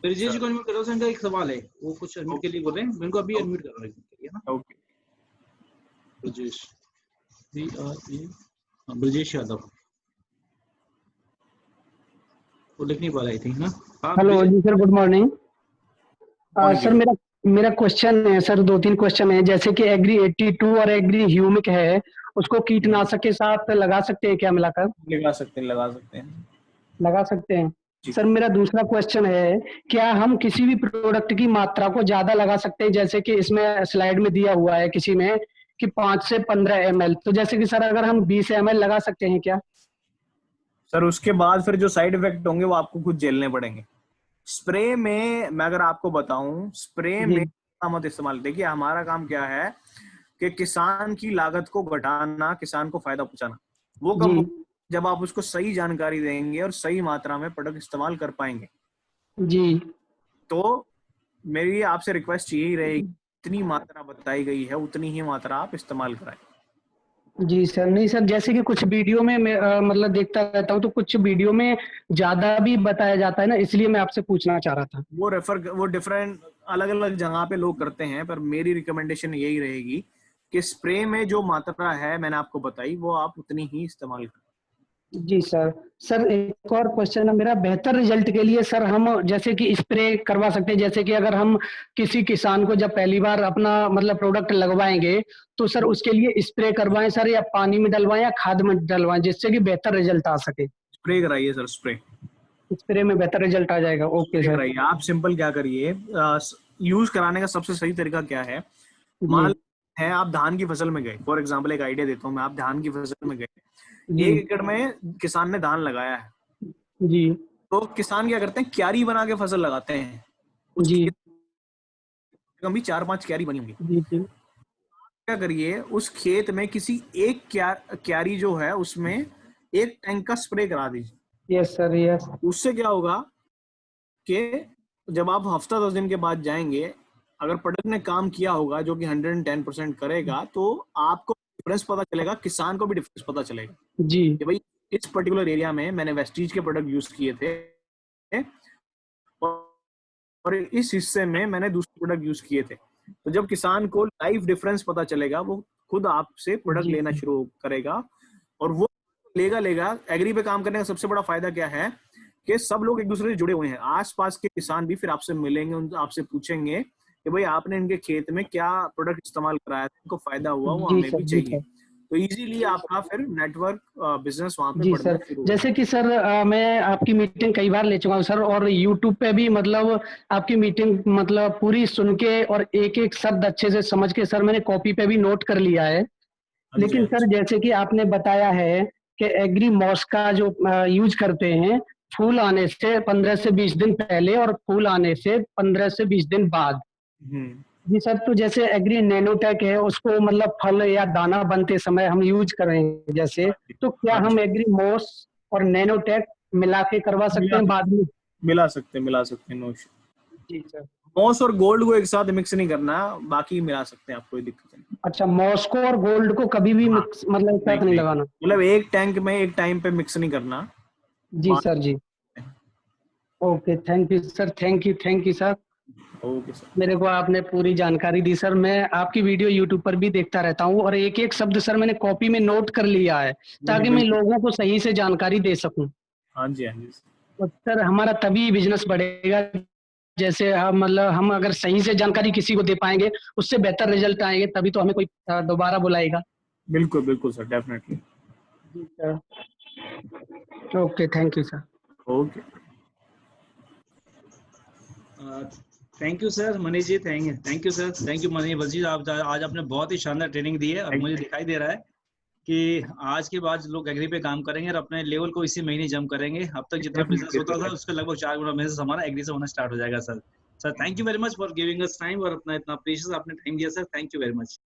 C: ब्रिजेश जी को अनम्यूट करो सर, एक सवाल है, वो कुछ अनम्यूट के लिए बोल रहे हैं, उनको अभी अनम्यूट कर रहे हैं ना। ओके ब्रिजेश, ब्रिजेश यादव, वो लिख नहीं पा रहा थी ना।
A: हेलो जी सर, गुड मॉर्निंग। सर मेरा क्वेश्चन है सर, 2-3 क्वेश्चन है। जैसे कि एग्री 82 और एग्री ह्यूमिक है, उसको कीटनाशक के साथ लगा सकते हैं क्या मिलाकर?
D: लगा सकते हैं।
A: सर मेरा दूसरा क्वेश्चन है, क्या हम किसी भी प्रोडक्ट की मात्रा को ज्यादा लगा सकते हैं? जैसे कि इसमें स्लाइड में दिया हुआ है किसी में कि 5 से 15 ml, तो जैसे कि सर अगर हम 20 ml लगा सकते हैं क्या?
D: सर उसके बाद फिर जो साइड इफेक्ट होंगे वो आपको खुद झेलने पड़ेंगे। स्प्रे में मैं अगर आपको बताऊं, स्प्रे में मत इस्तेमाल। देखिए हमारा काम क्या है कि किसान की लागत को घटाना, किसान को फायदा पहुंचाना। वो कब, जब आप उसको सही जानकारी देंगे और सही मात्रा में प्रोडक्ट इस्तेमाल कर पाएंगे
A: जी।
D: तो मेरी आपसे रिक्वेस्ट यही रहेगी, जितनी मात्रा बताई गई है उतनी ही मात्रा आप इस्तेमाल कराएं।
A: जी सर। नहीं सर, जैसे कि कुछ वीडियो में मैं मतलब देखता रहता हूँ, तो कुछ वीडियो में ज्यादा भी बताया जाता है ना, इसलिए मैं आपसे पूछना चाह रहा था।
D: वो डिफरेंट अलग अलग जगह पे लोग करते हैं, पर मेरी रिकमेंडेशन यही रहेगी कि स्प्रे में जो मात्रा है मैंने आपको बताई वो आप उतनी ही इस्तेमाल करें।
A: जी सर। सर एक और क्वेश्चन है मेरा, बेहतर रिजल्ट के लिए सर हम जैसे कि स्प्रे करवा सकते हैं, जैसे कि अगर हम किसी किसान को जब पहली बार अपना मतलब प्रोडक्ट लगवाएंगे तो सर उसके लिए स्प्रे करवाएं सर, या पानी में डलवाएं या खाद में डलवाएं, जिससे कि बेहतर रिजल्ट आ सके?
D: स्प्रे कराइए सर,
A: स्प्रे में बेहतर रिजल्ट आ जाएगा। Okay sir.
D: आप सिंपल क्या करिए, यूज कराने का सबसे सही तरीका क्या है, मान है आप धान की फसल में गए, फॉर एग्जांपल एक आइडिया देता हूँ मैं, आप धान की फसल में गए, 1 एकड़ में किसान ने धान लगाया है
A: जी,
D: तो किसान क्या करते हैं, क्यारी बना के फसल लगाते हैं।
A: जी
D: कभी 4-5 क्यारी बनी होंगी।
A: जी जी।
D: क्या करिए, उस खेत में किसी एक क्यारी जो है उसमें 1 टैंक का स्प्रे करा दीजिए।
A: Yes sir, yes.
D: उससे क्या होगा कि जब आप हफ्ता 10 दिन के बाद जाएंगे, अगर प्रोडक्ट ने काम किया होगा जो कि 110% करेगा, तो आपको डिफरेंस पता चलेगा, किसान को भी डिफरेंस पता चलेगा
A: जी
D: कि भाई इस पर्टिकुलर एरिया में मैंने वेस्टीज के प्रोडक्ट यूज किए थे और इस हिस्से में मैंने दूसरे प्रोडक्ट यूज किए थे। तो जब किसान को लाइव डिफरेंस पता चलेगा, वो खुद आपसे प्रोडक्ट
A: जी
D: लेना शुरू करेगा। और वो लेगा। एग्री पे काम करने का सबसे बड़ा फायदा क्या है कि सब लोग एक दूसरे से जुड़े हुए हैं। आसपास के किसान भी फिर आपसे मिलेंगे, उनसे आपसे पूछेंगे कि भाई आपने इनके खेत में क्या प्रोडक्ट इस्तेमाल कराया था, इनको फायदा हुआ, वो
A: जी
D: हमें
A: सर,
D: भी
A: जी
D: चाहिए।
A: सर,
D: तो इजीली आपका फिर नेटवर्क बिजनेस वहां पे
A: जी
D: बढ़ना
A: सर।
D: शुरू हो
A: जैसे कि सर मैं आपकी मीटिंग कई बार ले चुका हूँ सर, और यूट्यूब पे भी मतलब आपकी मीटिंग मतलब पूरी सुन के और एक एक शब्द अच्छे से समझ के सर मैंने कॉपी पे भी नोट कर लिया है।
D: हाँ जी,
A: लेकिन
D: हाँ
A: सर
D: जी।
A: जैसे कि आपने बताया है कि एग्री मॉस का जो यूज करते हैं फूल आने से 15 से 20 दिन पहले और फूल आने से 15 से 20 दिन बाद।
D: हम्म।
A: जी सर, तो जैसे एग्री नैनोटेक है उसको मतलब फल या दाना बनते समय हम यूज करें जैसे,
D: हाँ जी,
A: तो क्या
D: हाँ जी।
A: हम एग्री मॉस और नैनोटेक मिला के करवा सकते
D: मिला
A: हैं बाद में?
D: मिला सकते हैं, नो इशू।
A: जी सर।
D: मॉस और गोल्ड को एक साथ मिक्स नहीं करना, बाकी मिला सकते हैं, आप कोई दिक्कत नहीं।
A: अच्छा, मॉस को और गोल्ड को कभी भी
D: हाँ,
A: मिक्स मतलब एक
D: नहीं
A: साथ नहीं
D: नहीं,
A: लगाना?
D: मतलब एक टैंक में एक टाइम पे मिक्स नहीं करना।
A: जी
D: बात-
A: सर जी। Okay, thank you sir, thank you sir.
D: Okay sir.
A: मेरे को आपने पूरी जानकारी दी सर। मैं आपकी वीडियो यूट्यूब पर भी देखता रहता हूँ और एक एक शब्द सर मैंने कॉपी में नोट कर लिया है
D: नहीं नहीं,
A: ताकि मैं
D: बिल्कुल।
A: लोगों को सही से जानकारी दे सकूं।
D: हाँ जी, हाँ जी।
A: और सर हमारा तभी बिजनेस बढ़ेगा जैसे हम मतलब हम अगर सही से जानकारी किसी को दे पाएंगे, उससे बेहतर रिजल्ट आएंगे, तभी तो हमें कोई दोबारा बुलाएगा।
D: बिल्कुल बिल्कुल सर, डेफिनेटली।
A: जी sir. Okay, thank you sir.
D: Okay.
C: Thank you sir Manish ji, thank you sir, thank you Manish ji. आप आज आपने बहुत ही शानदार ट्रेनिंग दी है और मुझे दिखाई दे रहा है कि आज के बाद लोग एग्री पे काम करेंगे और अपने लेवल को इसी महीने जंप करेंगे। अब तक जितना बिजनेस होता था उसका लगभग 4 गुना बिजनेस हमारा एग्री से होना स्टार्ट हो जाएगा sir. Sir thank you very much for giving us time और अपना इतना प्रीशियस आपने टाइम दिया sir, thank you very much.